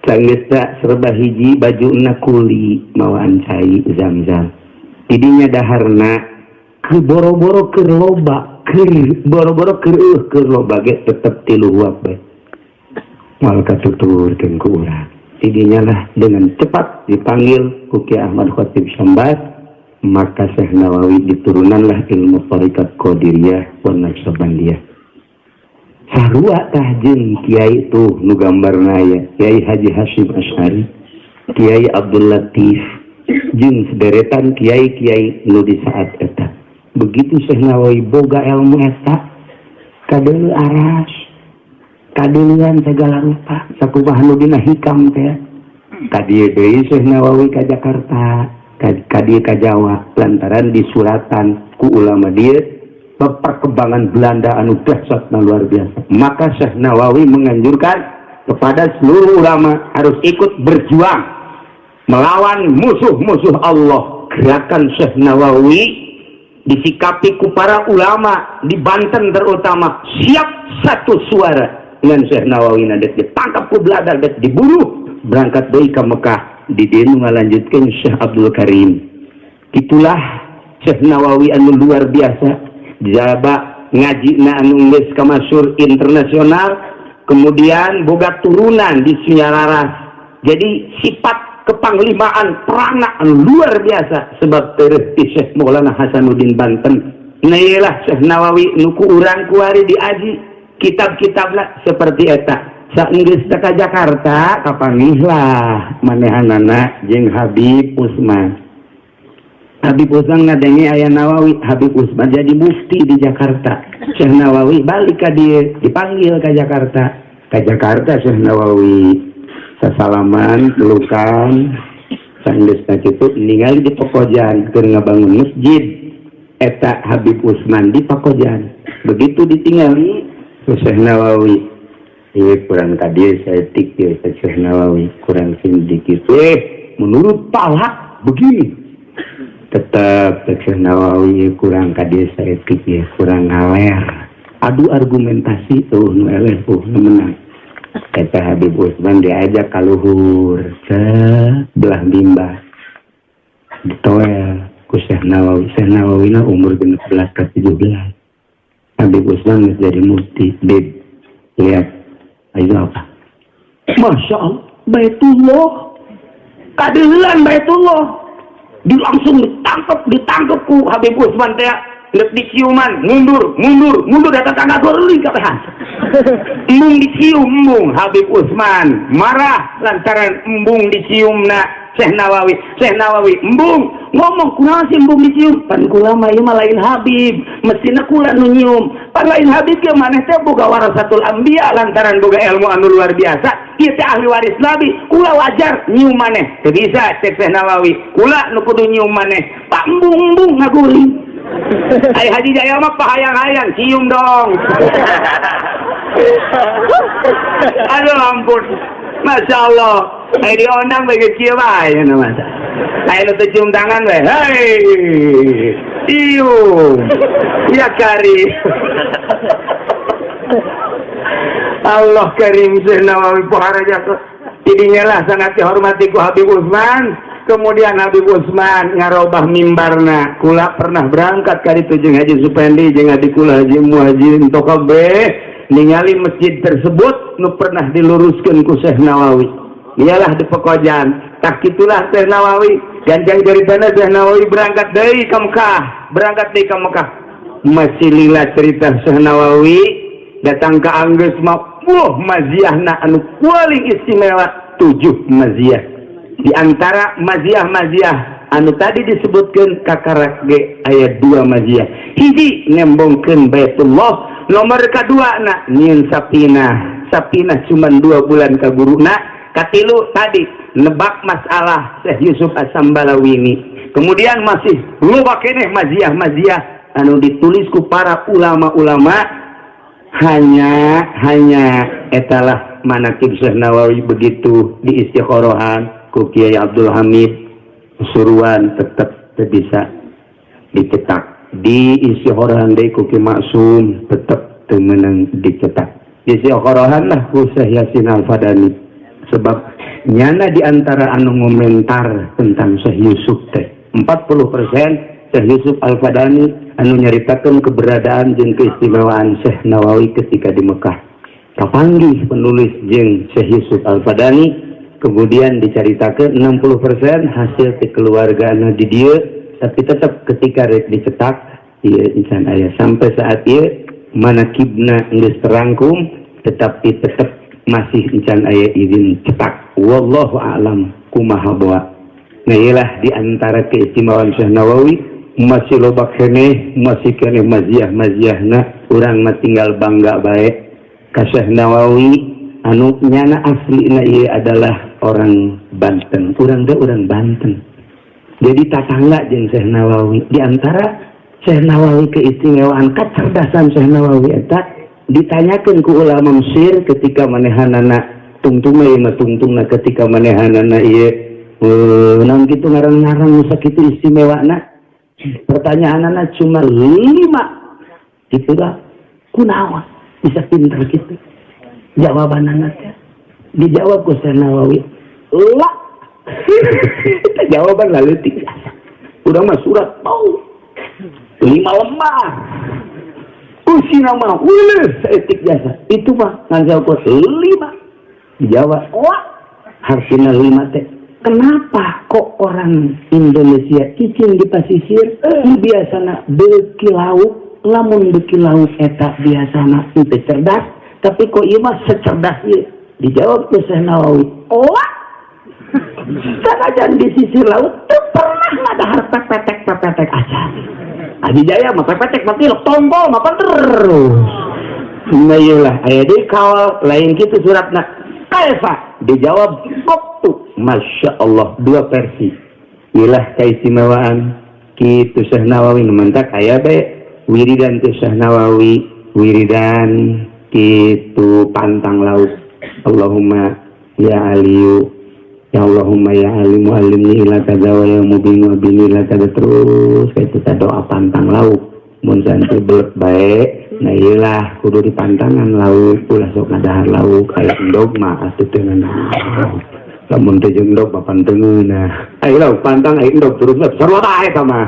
sanggeus serba hiji bajuna kuli mawaan cai zam-zam didinya daharna keur boro-boro keur loba keur loba ge tetep 3 huap bae moal katuturkeun ku urang didinya lah dengan cepat dipanggil ku Ki Ahmad Khatib Sambas maka Syekh Nawawi diturunanlah ilmu Thariqat Qadiriyah wa Naqsabandiyah sarua tah jeung kiai tuh nu gambarna ya Kiai Haji Hasyim Asy'ari Kiai Abdul Latif jeung sederetan kiai-kiai nu di saat eta begitu Syekh Nawawi boga ilmu eta kadeuleu aras kadeuleuan segala rupa sakumaha nu dina hikam teh kadieu deui Syekh Nawawi ka Jakarta kadieu ka Jawa lantaran disuratan ku ulama dieu perkembangan Belanda anu dahsyatna luar biasa. Maka Syekh Nawawi menganjurkan kepada seluruh ulama harus ikut berjuang melawan musuh-musuh Allah. Gerakan Syekh Nawawi disikapi ku para ulama di Banten terutama siap satu suara dengan Syekh Nawawi nadet ditangkap ku Belanda dan dibunuh berangkat deui ka Mekah di dieu ngalanjutkeun Syekh Abdul Karim. Itulah Syekh Nawawi anu luar biasa. Jaba ngaji na anu geus kamasyhur internasional kemudian boga turunan di Sunyararas jadi sifat kepanglimaan perangna anu luar biasa sebab teureus ti Syekh Maulana Hasanuddin Banten nailah Syekh Nawawi nu ku urang kuari diaji kitab-kitabna seperti eta saenggeus ka Jakarta kapanggihlah manehanana jeung Habib Usman Habib Usman ngadengi aya Nawawi, Habib Usman jadi mufti di Jakarta. Syekh Nawawi balik ka dia, dipanggil ke Jakarta. Ke Jakarta Syekh Nawawi sasalaman, pelukan, sanggeus kitu ningali di Pakojan keur ngabangun masjid. Eta Habib Usman di Pakojan. Begitu ditinggali Syekh Nawawi. Ieu kurang ka dieu saeutik ieu Syekh Nawawi, kurang sedikit. Menurut Palak begini. Tetap Syekh Nawawi kurang ka dieu saeutik ya kurang ngaler adu argumentasi tuh nu eleh tuh nu menang eta Habib Usman diajak ka luhur sebelah bimbah ditoel ku Syekh Nawawi na umur 16 ke 17 Habib Usman jadi mufti bib lihat ayo apa Masya Allah Baitullah kadeuleuan Baitullah langsung ditangkap ku Habib Usman teh lek diciuman mundur datang tangga geuling kabehan embung dicium embung Habib Usman marah lantaran embung diciumna Syekh Nawawi embung ngomong kunaon sih embung dicium pan kula mah ieu mah lain Habib mestina kula nu nyium pan lain Habib ge maneh teh boga warasatul anbiya lantaran boga ilmu anu luar biasa ieu teh ahli waris nabi kula wajar nyium maneh teu bisa cek Syekh Nawawi kula nu kudu nyium maneh pak embung ngaguling ai Haji Jaya mah pahayang-hayang cium dong aduh ampun Masya Allah ai diondang bagi cium aja nama ai lu cium tangan we hei cium ya Karim Allah Karim Syekh Nawawi pohara jatuh jadinya lah sangat dihormati ku Habib Usman kemudian Habib Usman ngarobah mimbarna kula pernah berangkat kali itu jeung Haji Supendi jeung adik kula Haji Muhajin tokabe ningali masjid tersebut nu pernah diluruskan ku Syekh Nawawi. Iyalah di Pekojan. Tak itulah Syekh Nawawi. Ganjang ceritanya Syekh Nawawi berangkat dari Mekah. Masih lila cerita Syekh Nawawi datang ke Anggeus mah maziahna anu paling istimewa 7 maziah. Di antara maziah anu tadi disebutkan kakarak ge aya 2 maziah. Hiji nembongkeun Baitullah, nomor kedua nyieun sapinah cuman 2 bulan ka guruna. Katilu tadi nebak masalah Syekh Yusuf As-Sambalawini. Kemudian masih loba keneh maziah anu ditulis ku para ulama-ulama. Hanya etalah manaqib Syekh Nawawi begitu diistiqorohan ku Kiai Abdul Hamid Suruan tetap bisa dicetak. Diistiqorohan deui ku Ki Maksum tetap teu meunang dicetak. Istiqorohan lah ku Syekh Yasin Al-Fadani. Sebab nyana di antara anu ngomentar tentang Syekh Yusuf teh 40% Syekh Yusuf Al-Fadani anu nyaritakeun keberadaan jeung keistimewaan Syekh Nawawi ketika di Mekah. Kapanggih penulis jeung Syekh Yusuf Al-Fadani, kemudian dicaritakeun 60% hasil ti keluargana di dieu, tapi tetap ketika rek dicetak ieu insan aya sampai saat ieu manaqibna geus terangkum, tetapi tetap masih insan aya izin cetak. Wallahu a'lam kumaha bawa. Nah ialah di antara keistimewaan Syekh Nawawi masih loba keneh masih keneh maziahna urang mah tinggal bangga bae ka Syekh Nawawi anu nyana aslina ieu adalah orang Banten. Urang Banten. Jadi tatangga jeung Syekh Nawawi. Di antara Syekh Nawawi keistimewaan kecerdasan Syekh Nawawi eta ditanyakeun ku ulama Mesir ketika manehanana tungtungna ketika manehanana ieu naon kitu ngarang-ngarang nu sakitu istimewana. Pertanyaanana cuma 5. Gitu dah. Kunaon bisa pinter gitu. Jawabanana teh dijawab ku Syekh Nawawi. Lah. Jawaban leutik. Urang mah surat 5 lembar. Usina mah uleuh saeutik jasa. Itu mah ngan jawab 5. Dijawab, "Wah, hartina 5 teh." Kenapa kok orang Indonesia cicing di pasisir biasana beuki lauk, lamun beuki lauk eta biasana teu cerdas, tapi kok ieu mah secerdas ieu? Dijawab ku Syekh Nawawi, "Oh, sanajan di sisir laut teu pernah ngadahar pepetek acan." Adi Jaya mah pepetek mah tilok tombol mah terus. Nah iyalah aya deui kawal lain kitu suratna. Kaifa? Dijawab qattu. Masya Allah 2 versi. Ilah keistimewaan kitu Syekh Nawawi numantak aya bae wiridan tu Syekh Nawawi, wiridan kitu pantang laut. Allahumma ya aliyu, ya Allahumma ya alimu alimni ila kada wa ya mubinu abini ila kada, terus kitu doa pantang laut. Mun santai belek bae, nah iyalah kudu di pantangan laut, ulah sok ngadahar laut aya endog mah atuh teu naon. Lamun teh jeung endog papan teungeuna. Aya laut pantang aya endog terus sarua bae eta mah.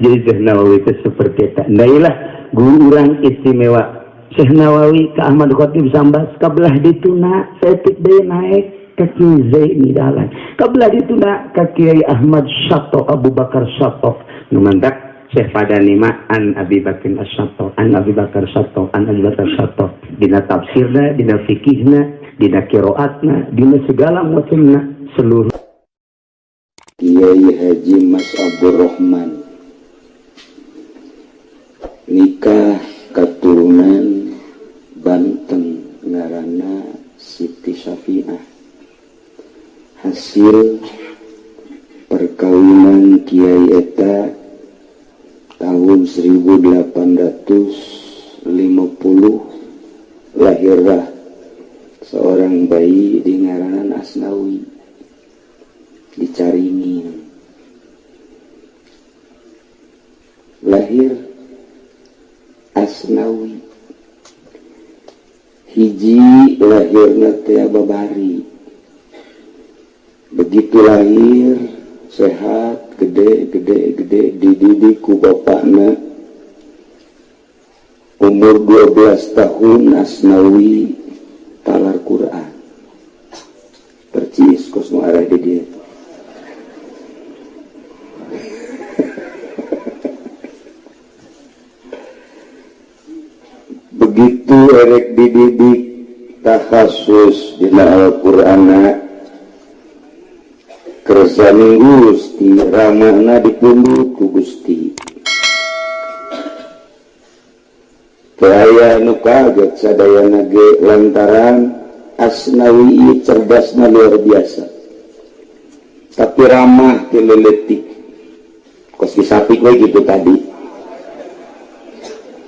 Jadi Syekh Nawawi itu seperti eta. Nah iyalah guru urang istimewa. Syekh Nawawi ka Ahmad Khatib Sambas kabelah dituna saeutik deui naik ka Kiai Zaini Dahlan. Kabelah dituna ka Kiai Ahmad Syato Abu Bakar Syato. Numantak Syekh Fadani ma an Abi Bakar As-Syato, an Abi Bakar Syato, an Abi Bakar Syato. Dina tafsirna, dina fikihna, dina qiraatna, dina segala macamna seluruh. Kiai Haji Mas Abdurrahman nikah keturunan Banten ngaranna Siti Syafi'ah. Hasil perkawinan Kiai eta tahun 1850 lahirlah seorang bayi di ngaranan Asnawi di Caringin. Lahir Asnawi hiji lahirna teh babari. Begitu lahir sehat gede dididik ku bapakna umur 12 tahun Asnawi talar Quran percis kos nu arah di dia begitu erek dididik takhasus dina Al-Qur'ana kersani Gusti ramana dipundhut ku Gusti kaya nu kaget sadayana ge lantaran Asnawi cerdasna luar biasa tapi ramah ti leuletik kos disapik we gitu tadi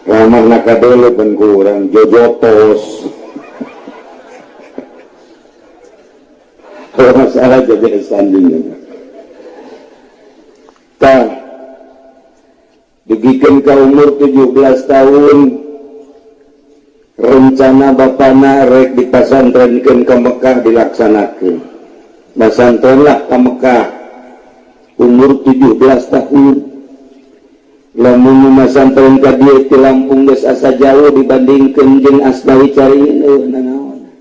ramah nakadele pan kurang jojotos kalau masalah jadi sandingnya tah digikeun ka umur 17 tahun rencana bapana rek dipasantrenkeun ka Mekah dilaksanakeun pasantren lah ka Mekah umur 17 tahun lamun masantren ka dieu ti Lampung geus asa jauh dibandingkeun jeung Asnawi cariin nanaon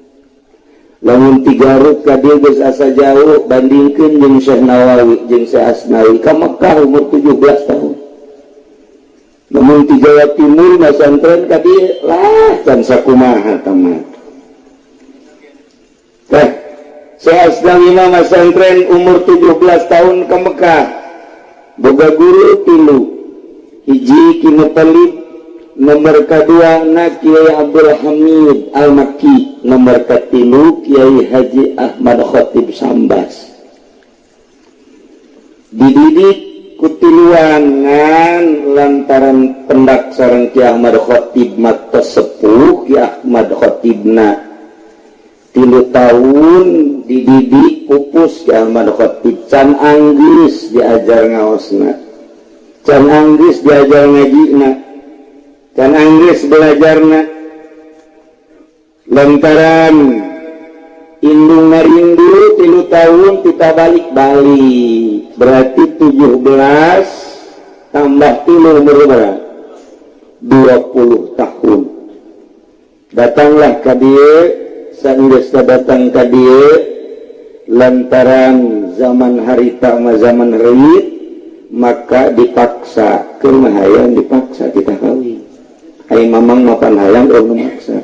lamun ti Garut ka dieu geus asa jauh bandingkeun jeung Syekh Nawawi jeung Syekh Asnawi ka Mekah umur 17 tahun namun di Jawa Timur masantren ka dieu lah can sakumaha tamat teh Syekh Asnawi mah masantren umur 17 tahun ka Mekah boga guru 3 hiji Ki Muthalib nomor kedua na Kiai Abdul Hamid Al-Makki nomor katilu Kiai Haji Ahmad Khatib Sambas dididik kutiluangan lantaran pendak sareng Ki Ahmad Khatib mata sepuh Ki Ahmad Khatibna 3 tahun dididik pupus Ki Ahmad Khatib can Anggris diajar ngaosna can Anggris diajar ngajina can Anggris belajarna lantaran indung marindu 3 tahun kita balik-balik berarti 17 tambah 3 umur berapa? 20 tahun datanglah ka dieu saenggeus datang ka dieu lantaran zaman harita mah zaman reuit maka dipaksa keur hayang dipaksa kita kawin ai mamang mapan hayang urang maksa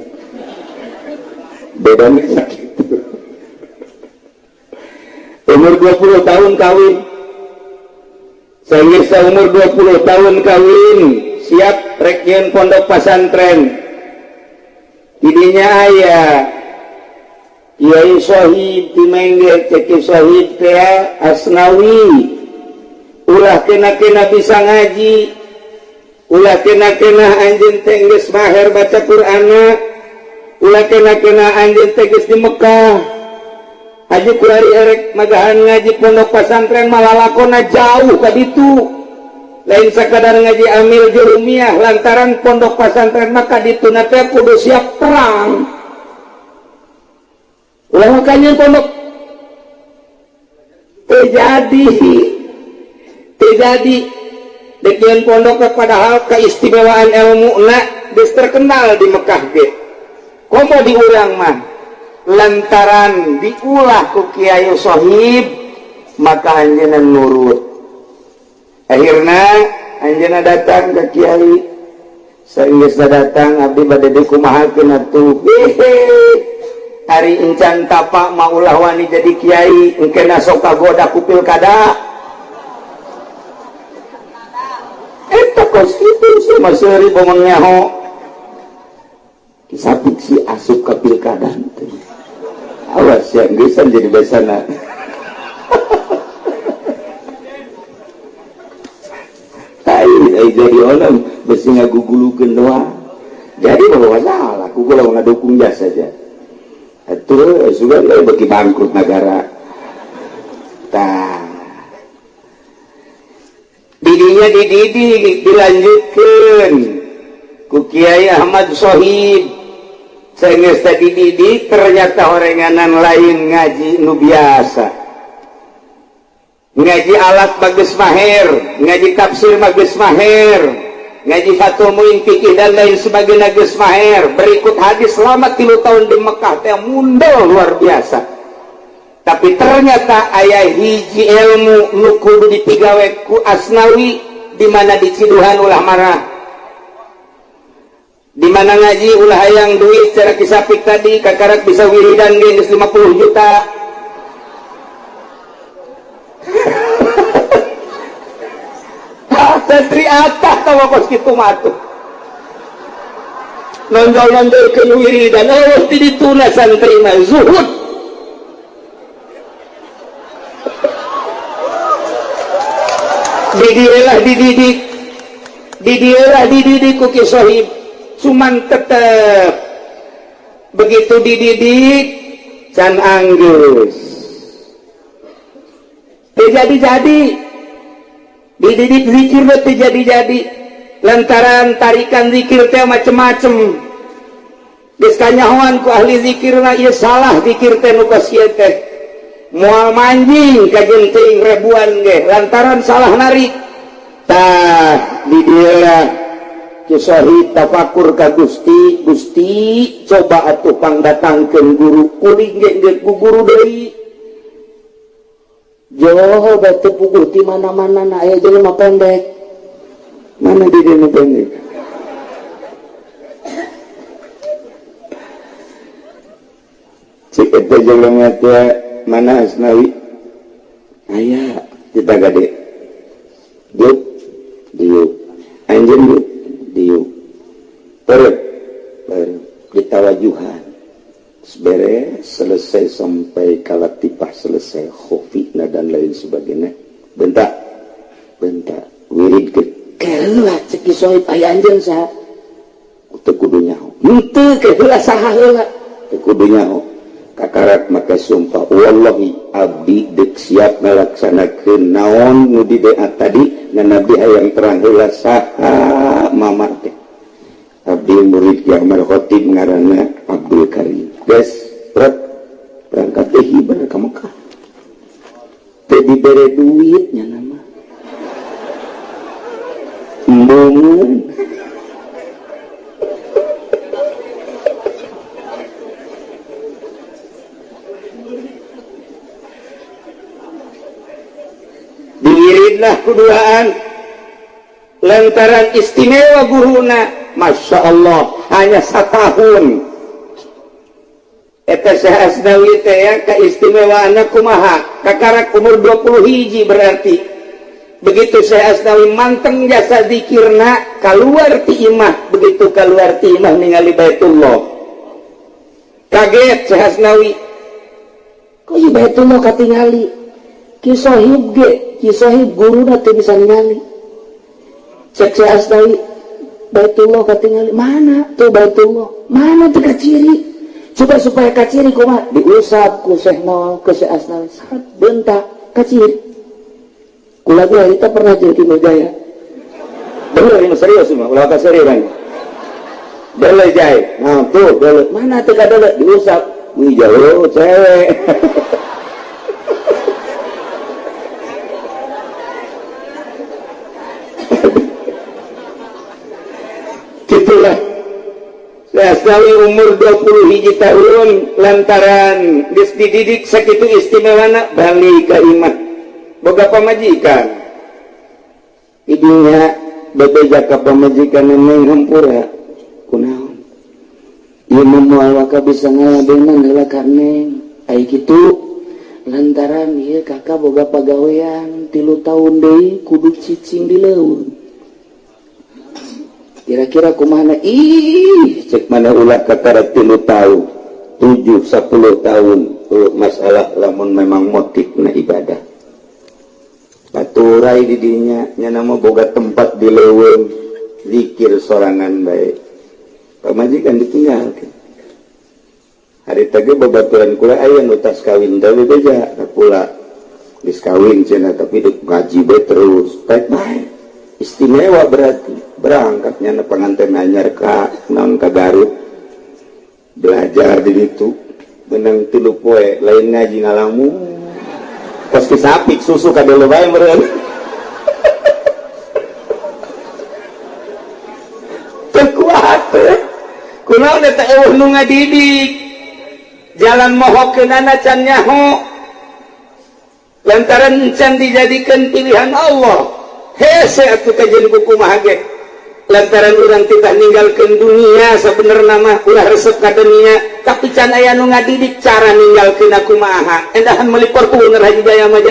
bedana sakitu umur 20 tahun kawin saenggeus umur 20 tahun kawin siap rek nyeun pondok pasantren didinya aya Kiai Sohib ti Mengge Kiai Sohib teh Asnawi ulah kena-kena bisa ngaji ulah kena-kena anjeun teh geus maher baca Qur'anna ulah kena-kena anjeun teh geus di Mekah haji kurari erek magahan ngaji pondok pasantren malah lakona jauh ka ditu lain sakadar ngaji amil jurumiyah lantaran pondok pasantren maka ditu na teh kudu siap perang ulah makanya pondok terjadi dekian pondok padahal keistimewaan ilmu na geus terkenal di Mekah ge komo di urang mah lantaran diulah ku Kiai Sohib maka anjeunna nurut akhirna anjeunna datang ke Kiai saenggeus datang abdi bade dikumahakeun atuh hari encan tapak maulah wani jadi kiai engkena sok kagoda ku pilkada eta kos kitu si maseuri bomong nyaho kisapik si asup ka pilkada teh awas ya geusan jadi besana ai jadi orang besi ngagugulukeun doang jadi bawa salah ku kula ngadukung jasa saja atuh sugan we bagi bangkrut negara tah didinya dididik dilanjutkeun ku Kiai Ahmad Sohib saenggeus tadi dididik ternyata orenganan lain ngaji nu biasa ngaji alat bagus maher ngaji tafsir bagus maher ngaji Fathul Muin fikih dan lain sebagainya geus maher berikut hadis selama 3 tahun di Mekah teh mundul luar biasa. Tapi ternyata aya hiji ilmu nu kudu dipigawe ku Asnawi di mana diciduhan ulah marah, di mana ngaji ulah hayang duit secara kisapik tadi kakarak bisa wiridan geus 50 juta. Santri atah tawa kos kitu mah tuh nonjol-nonjolkeun wiridan oh ti dituna santri mah zuhud. dididik ku Ki Sohib cuman tetep begitu dididik can anggus jadi dididik zikir teh jadi lantaran tarikan zikir teh macem-macem geus kanyahoan ku ahli zikirna ieu salah zikir teh nu kasieu teh moal manjing ka genting ribuan ge lantaran salah narik tah di dieu Ki Sohib tafakur ka Gusti coba atuh pangdatangkeun guru kuring ge ku guru deui jauh batu puguh di mana-mana na aya jelema pendek mana di dieu pendek cik eta jelema teh mana Asnawi aya kita gade diuk anjeun diuk perut ditawajuhan beres selesai sampai kalatipah selesai khofina dan lain sebagainya bentak wirid ke keula cek Ki Sohib aya anjeun saha teu kudu nyaho henteu keula saha heula teu kudu nyaho kakarak maka sumpah wallahi abdi deuk siap ngalaksanakeun naon nu di doa tadi ngan abdi hayang terang heula saha mamar teh abdi murid Ki Ahmad Khatib ngaranna Abdul Karim guys berangkat teh hibar ka Mekah teh dibere duitnya nama embungeun diwiridlah kuduaan lantaran istimewa guruna Masya Allah hanya 1 tahun eta Syekh Asnawi teh ya keistimewaanna kumaha kakarak umur 20 hiji berarti begitu Syekh Asnawi manteng jasa zikirna kaluar ti imah begitu kaluar ti imah ningali Baitullah kaget Syekh Asnawi kok ieu Baitullah katingali Ki Sohib ge Ki Sohib guruna teh bisa ningali cek Syekh Asnawi Baitullah katingali mana tuh Baitullah mana teh kaciri supaya kaciri kumaha diusap ku Syekh Nawawi ke Syekh Asnawi saat bentak kaciri kula ge kita pernah jadi Ki Mujaya bener ini serius mah ulah ka serius kan dele jai nah tuh dele mana teh ka dele diusap wi jauh cewek gitulah Asnawi umur 20 hiji tahun lantaran geus dididik sakitu istimewana bali ka imah boga pamajikan idinya bebeja ka pamajikan neng hampura kunaon ieu moal waka bisa ngaladenan heula ka neng ai kitu lantaran ieu kakak boga pagawean 3 tahun deui kudu cicing di leuweung kira-kira kumana cek mana ulah katarak 3 tahun 7-10 tahun masalah lamun memang motifna ibadah baturai didinya nyana mah boga tempat di leuweung zikir sorangan bae pamajikan ditinggalkeun hari teh babaturan kula aya nu tas kawin teh beja pula geus kawin cenah tapi ngaji bae terus baik istimewa berarti berangkatnya pengantin anyar ka naon ka Garut belajar di ditu benang 3 poe lain ngaji ngalamu pas kisapik susu ka dulu bae meureun kunaon eta eueuh nu ngadidik jalan mohokeunana can nyaho lantaran can dijadikan pilihan Allah hese atuh kajian kumaha ge lantaran urang titah ninggalkeun dunia sabenerna mah ulah resep ka dunia tapi can aya nu ngadidik cara ninggalkeun kumaha endahan melipor kueueur Haji Jaya mah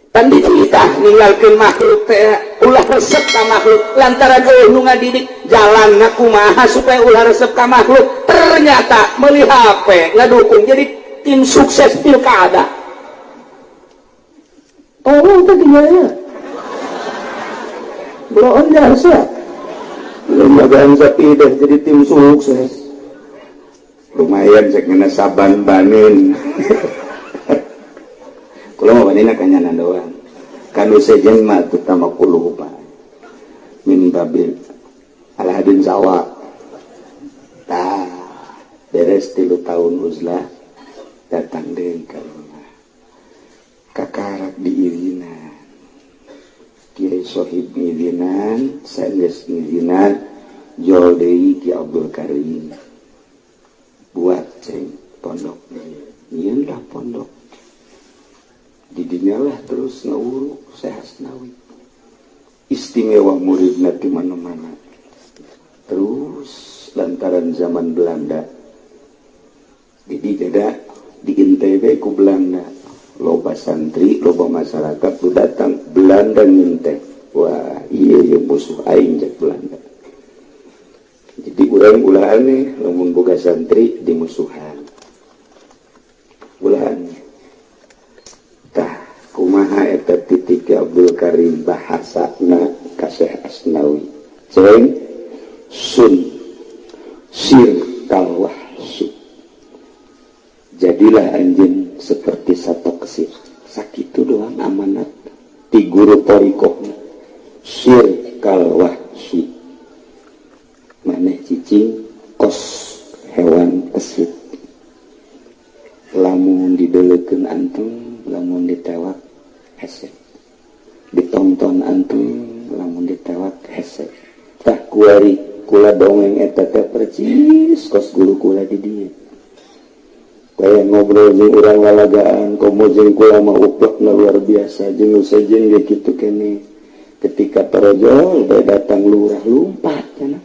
kan dititah ninggalkeun makhluk teh ulah resep ka makhluk lantaran nu ngadidik jalanna kumaha supaya ulah resep ka makhluk ternyata meuli HP ngadukung jadi tim sukses pilkada. Oh, itu gimana? Belum jasa. Belum magang sapi dah jadi tim sukses. Lumayan saya kena saban banin. Kalau mau banin akannya doang. Kanu sejen mah terutama puluh pak. Min babil. Alhadin sawa. Tah beres 3 tahun uzlah datang deh ke rumah. Kakarak diirinan Kiai Sohib ngirinan Sengges ngirinan Jol Dewi Ki Abdul Karim buat ceng pondok nyian lah pondok didinyalah terus ngawuruk Syekh Asnawi istimewa muridna di mana-mana terus lantaran zaman Belanda jadi jeda di NTB ku Belanda loba santri, loba masyarakat lu datang Belanda ngintek wah iya ya musuh aing jak Belanda jadi urang ulah aneh lamun boga santri di musuhan ulah aneh tah kumaha eta titik Abdul Karim bahasana ka Syekh Asnawi ceng sun sir kalwahsu jadilah anjeun seperti satu kesir sakitu doang amanat di guru torikohna sir kalwahsi maneh cicing kos hewan kesit lamun didelekeun antum lamun ditewak hese ditonton antum lamun ditewak hese tah kuari kula dongeng eta teh percis kos guru kula di dieu kayak ngobrol jeung urang lalagaan komo jeung kula mah uplekna luar biasa jeung sejen ge kitu kene ketika tarojol bae datang lurah lumpat cenah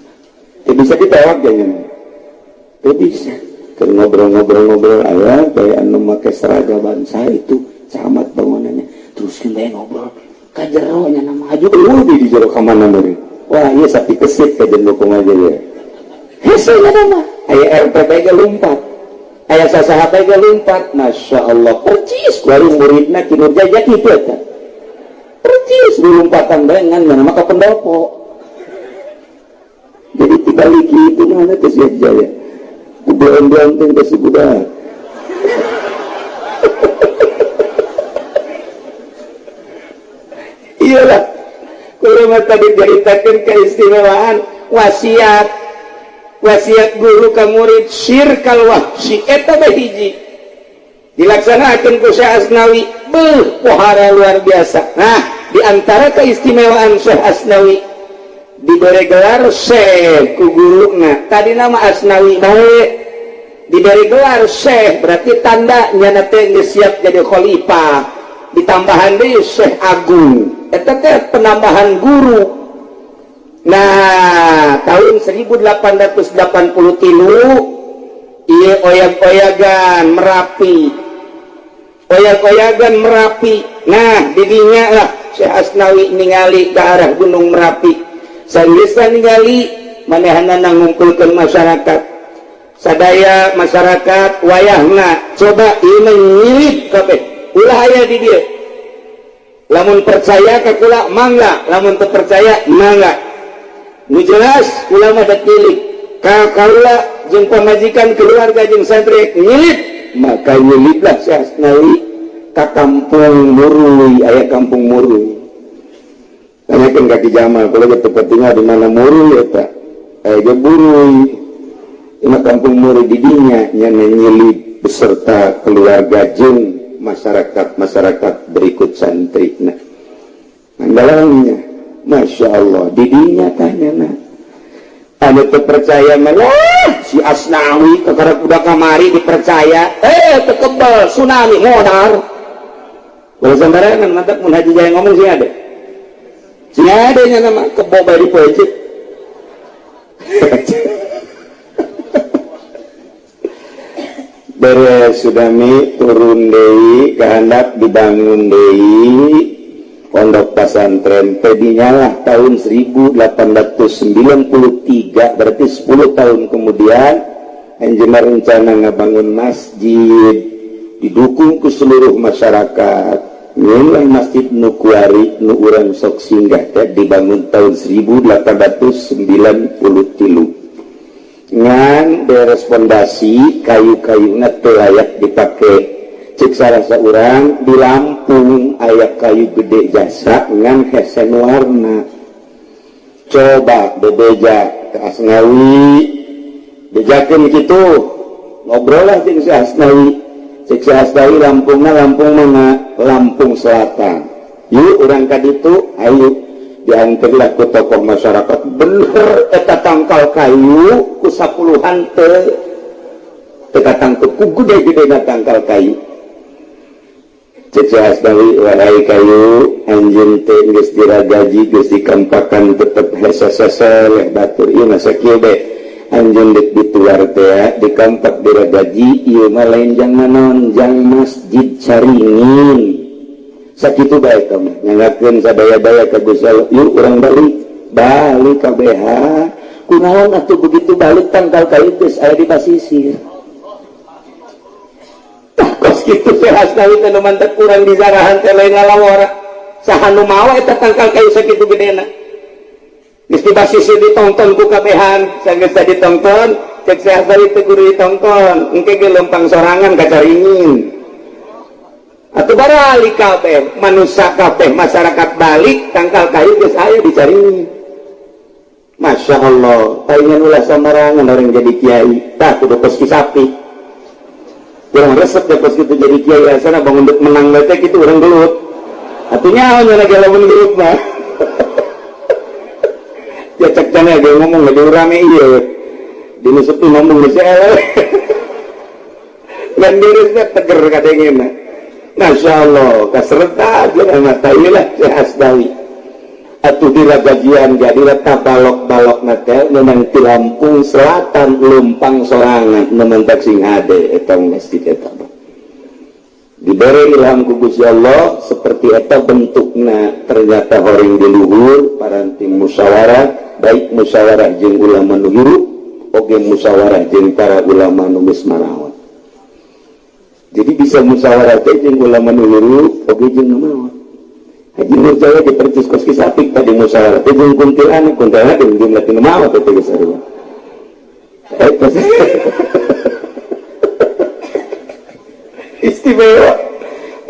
teu bisa ditewak jangan teu bisa keur ngobrol aya kayak anu make seragaman saha itu camat bangunannya terus bae ngobrol ka jero nya nama aju di jero ka mana meureun wah ieu sapi kesit ka jeung bokong aja ya hese nya mah aya RPP ge lumpat aya sasahabat ge lumpat masyaallah percis kuari muridna kinerja jak kitu eta percis lumpatan bae ngan mana maka pendopo jadi dibalik itu mana teh sia jaya kubeon-beon teh ka si budak iyalah kulo mah tadi diceritakeun keistimewaan wasiat guru ka murid syirkal wahsi eta bae hiji dilaksanakeun ku Syekh Asnawi pohara luar biasa. Nah di antara keistimewaan Syekh Asnawi diberi gelar Syekh ku guruna tadi nama Asnawi bae diberi gelar Syekh berarti tanda nyana teh geus siap jadi khalifah ditambahan deui Syekh Agung eta teh penambahan guru. Nah tahun 1883 ieu oyag-oyagan Merapi nah didinya lah Syekh Asnawi ningali ke arah Gunung Merapi sageus ningali manehanana ngumpulkeun masyarakat sadaya masyarakat wayahna coba ieu nyilip kabeh ulah aya di dieu lamun percaya ka kula mangga lamun teu percaya mangga nu jelas ulama dak nyilip ka kaula jeung pamajikan keluarga jeung santri nyilip maka nyiliplah Syekh Asnawi ka kampung Muruy aya kampung Muruy tanyakeun ka Ki Jamal kula teu tinggal di mana Muruy eta aya Buruy ima kampung Muruy di dinya nya nyilip beserta keluarga jeung masyarakat berikut santri nah andalangnya Masya Allah didinya tanya nah anu teu percaya malah si Asnawi kakara budak kamari dipercaya teu kebal tsunami modar. Kalau sembarangan mantap mun Haji Jaya ngomong sih ada. Si ada nya nama kebo bae di pojok. Beres Sudami turun deui kehendak dibangun deui pondok pesantren tadinya lah tahun 1893 berarti 10 tahun kemudian anjeunna rencana ngabangun masjid didukung ku seluruh masyarakat nyeun masjid nu kuari nu urang sok singgah teh dibangun tahun 1893 ngan beres pondasi kayu-kayuna teu layak dipake cek sarasa urang di Lampung aya kayu gede jasa ngan hese warna coba bebeja ke Asnawi bejakeun kitu ngobrol lah jeung si Asnawi cek si Asnawi Lampungna Lampung mana Lampung Selatan yuk urang ka ditu ayo diantarlah ku tokoh masyarakat bener eta tangkal kayu ku 10-an teka tangkal ku gede-gede tangkal kayu cek Asnawi wahai kayu anjeun teh geus diragaji geus dikampakan tetep hese-hese leh batur ieu mah sakieu bae anjeun dek ditular teh dikampak diragaji ieu mah lain jang naon jang masjid Caringin sakitu bae kamu nyangakeun sadaya-daya ka Gusti Allah yuk urang balik ka BH kunaon atuh begitu balik tangkal kayu geus aya di basisir kos kitu teh Asnawi teh nu mantep urang di jarahan teh lain ngalawara saha nu mawa eta tangkal kayu sakitu gedena geus di basisir ditonton ku kabehan sageus ditonton cek si Asnawi teh kudu ditonton engke ge lempang sorangan ka Caringin atau barali kabeh manusia kabeh masyarakat balik tangkal kayu geus aya dicari. Masya Allah palingan ulah samarangan orang jadi kiai tah kudu kos sapi urang resep ya kos kitu jadi kiai rasana bangun menang teh kitu urang gelut atunya nya lagi lamun gelut mah ya cek cenah ge ngomong lagi rame ieu dinu sepi ngomong geus eleh lan dirisna teger kadengena. Masya Allah kaserta aja mata ilah si Asnawi atuh diragajian jadi letak balok-balok natel memang di Lampung Selatan lumpang sorangan mementak sing hade etang masjid eta diberi ilham ku Gusti Allah seperti eta bentukna ternyata horing di luhur paranting musyawarah baik musyawarah jeung ulama nu hirup oge musyawarah jeung para ulama nu geus marawat. Jadi bisa musyawarah teh jeung ulama nu hirup oge jeung nu maot. Haji Nur Jaya dipercis kos kisapik tadi musyawarah teh jeung kuntilanak jeung jumlah nu maot teh geus sarua. Istimewa.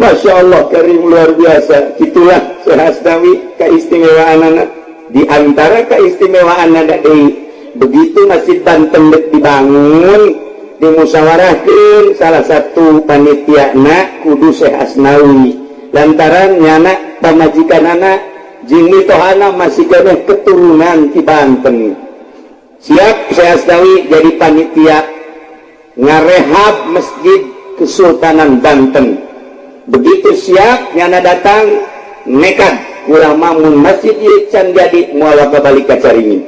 Masya Allah karim luar biasa. Itulah Syekh Asnawi keistimewaanana di antara keistimewaanana deui begitu Masjid Banten dibangun dimusyawarahkeun salah satu panitiana kudu Syekh Asnawi lantaran nyana pamajikanana jeung mitohana masih keneh keturunan ti Banten siap Syekh Asnawi jadi panitia ngarehab masjid Kesultanan Banten begitu siap nyana datang nekat ulah mamun masjid ieu can jadi moal balik ka Caringin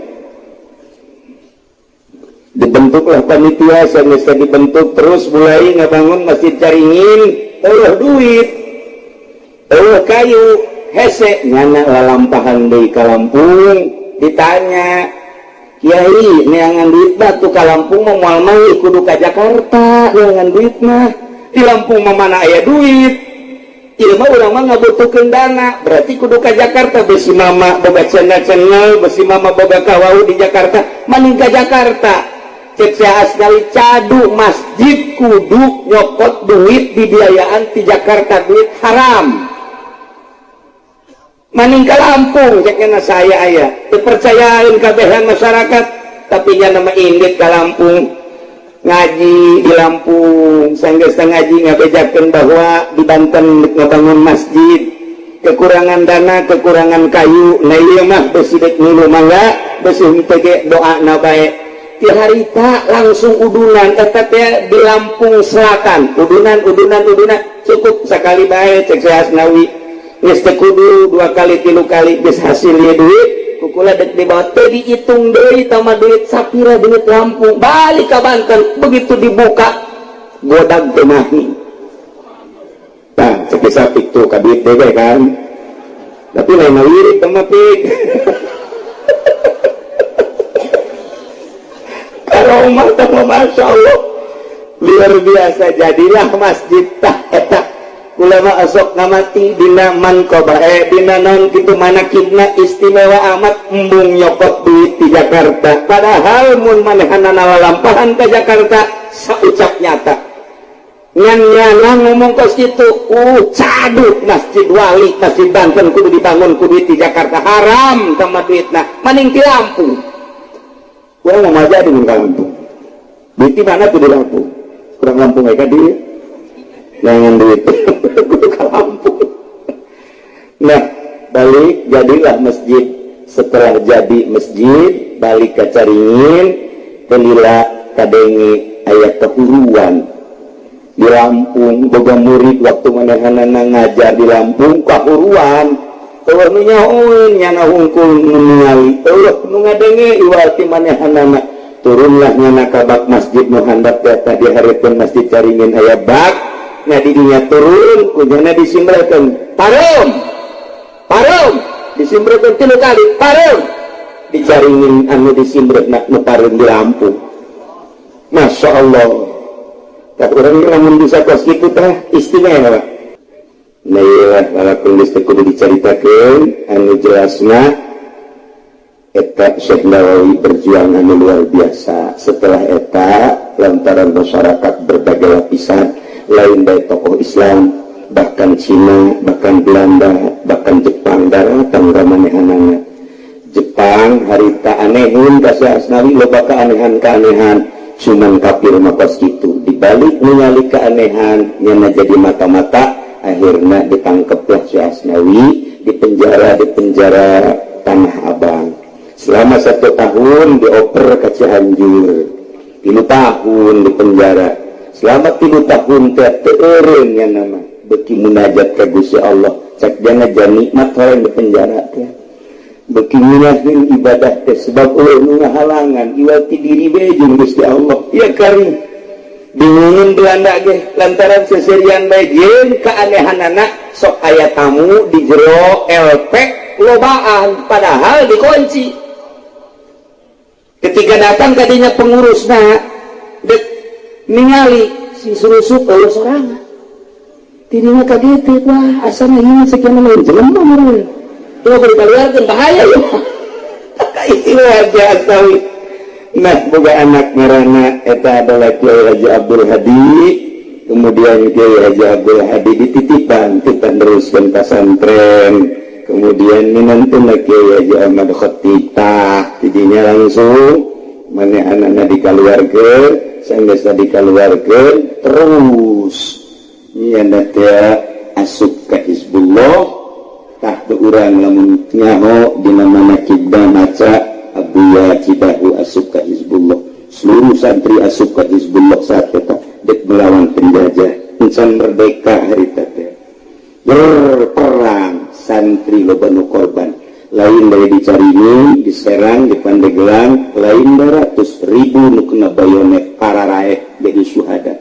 dibentuklah panitia sampai dibentuk terus mulai ngabangun masjid Caringin duit kayu hese nyana lalampahan deui ka Lampung ditanya Kiai neangan duit batu ka Lampung mau moal manggih kudu ka Jakarta neangan duit mah di Lampung mah mana aya duit ieu mah urang mah ngabutuhkeun dana berarti kudu ka Jakarta besi mama boga channel besi mama boga kawau di Jakarta maning ka Jakarta cek Syekh Asnawi cadu masjid kudu nyokot duit dibiayaan di Jakarta duit haram maning ka Lampung cekna saya aya dipercayain kabehan masyarakat tapi nya nama indit ka Lampung ngaji di Lampung sanggeus ngaji ngabejakeun bahwa di Banten ngabangun masjid kekurangan dana, kekurangan kayu, nah iya mah besidek ngilu mangga, besih mitege doa na bae. Ti harita langsung udunan, eta teh di Lampung Selatan, udunan cukup sekali bae cek Syekh Asnawi. Geus teu kudu 2 kali 3 kali geus hasil ieu duit, kukula dek dibawa teh dihitung deui tama duit sapira duit Lampung, balik ka Banten, begitu dibuka godag teh nahi. Nah, cek sapik tuh kabit deh kan. Tapi lain wirid sama pik. Kalau umat sama Masya Allah luar biasa, jadilah masjid tah eta ulama asok ngamati dina manqobah dina non kitu manakibna istimewa amat embung nyokot duit di Jakarta, padahal mun manehanana lalampahan ke Jakarta saucap nyata nyana ngomong kos itu cadut masjid wali masjid Banten kudu dibangun kudu di Jakarta haram sama duitna maning di Lampung. Gua mau aja di Lampung duit di mana tuh di Lampung kurang Lampung aja dia jangan duit kudu ke Lampung. Nah balik jadilah masjid, setelah jadi masjid balik ke Caringin pelila kadengi ayat kehuruan di Lampung, boga murid waktu manehanana ngajar di Lampung kahuruan teueuh nu nyahoeun nyana hungkul nu ningali teueuh nu ngadenge iwati manehanana turunlah nyana ka bak masjid nu handap teh di hareupeun masjid Caringin aya bak nya di dinya turun kunyana disimbrekeun pareum disimbrekeun 3 kali pareum di Caringin anu disimbrekna nu pareum di Lampung. Masya Allah, tak orang yang bisa kos itu teh istimewa. Nah iya walaupun geus teu kudu dicaritakeun anu jelasna eta Syekh Nawawi berjuang anu luar biasa. Setelah eta lantaran masyarakat berbagai lapisan lain dari tokoh Islam bahkan Cina, bahkan Belanda, bahkan Jepang datang ramanehanana. Jepang harita anehun ka Syekh Asnawi loba keanehan-keanehan cuman kafir makos gitu dibalik ningali keanehan nyana jadi mata-mata akhirnya ditangkaplah Syekh Asnawi di penjara Tanah Abang selama 1 tahun dioper ke Cianjur 3 tahun di penjara selama 3 tahun teu eureun nyana mah beuki munajat ka Gusti Allah cek jana nikmat horeang di penjara teh beuki nyinahin ibadah teh sebab nu ngahalangan iwati diri bae jeung Gusti Allah ya karim bingungan Belanda ge lantaran seserian bae jeung keanehanana sok aya tamu di jero LP lobaan padahal dikunci ketika datang kadinya pengurusna dek ningali si surusup eueuh sorangan dirinya kaget wah asana ieu sekian lain jelema meureun itu beri keluarkan bahaya ya itu luar biasa. Nah boga anak ngarana eta adalah Kiai Haji Abdul Hadi, kemudian Kiai Haji Abdul Hadi dititipan kita teruskan pesantren, kemudian minantuna Kiai Haji Ahmad Khatibah tidinya langsung mana anak-anak dikeluarkan sanggeus dikeluarkan terus nyana teh asup ka Hizbullah tah tu urang lamun nyaho dina manakibna maca Abuya Cidahu asup ka Hizbullah seluruh santri asup ka Hizbullah saat eta dek melawan penjajah encan merdeka harita teh berperang santri loba nu korban lain dari Caringin diserang di Pandeglang lain 200.000 nu kena bayonet para raek jadi syuhada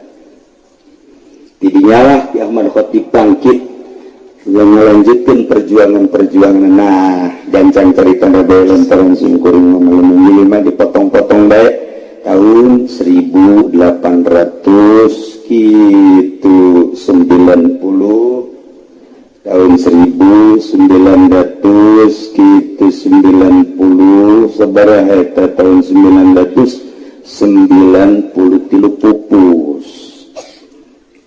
tidinyalah Ki Ahmad Khatib bangkit yang melanjutkan perjuangan nah gancang cerita dari lantaran singkuring lima dipotong-potong baik tahun 1800 gitu 90 tahun 1900 gitu 90 sabaraha eta tahun 993 pupus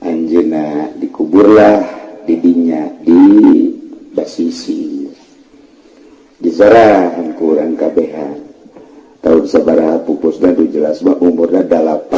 anjeunna dikuburlah didinya di Basisi disarahan kurang kabehan tahun sabaraha pupusna du jelas mah umurna 8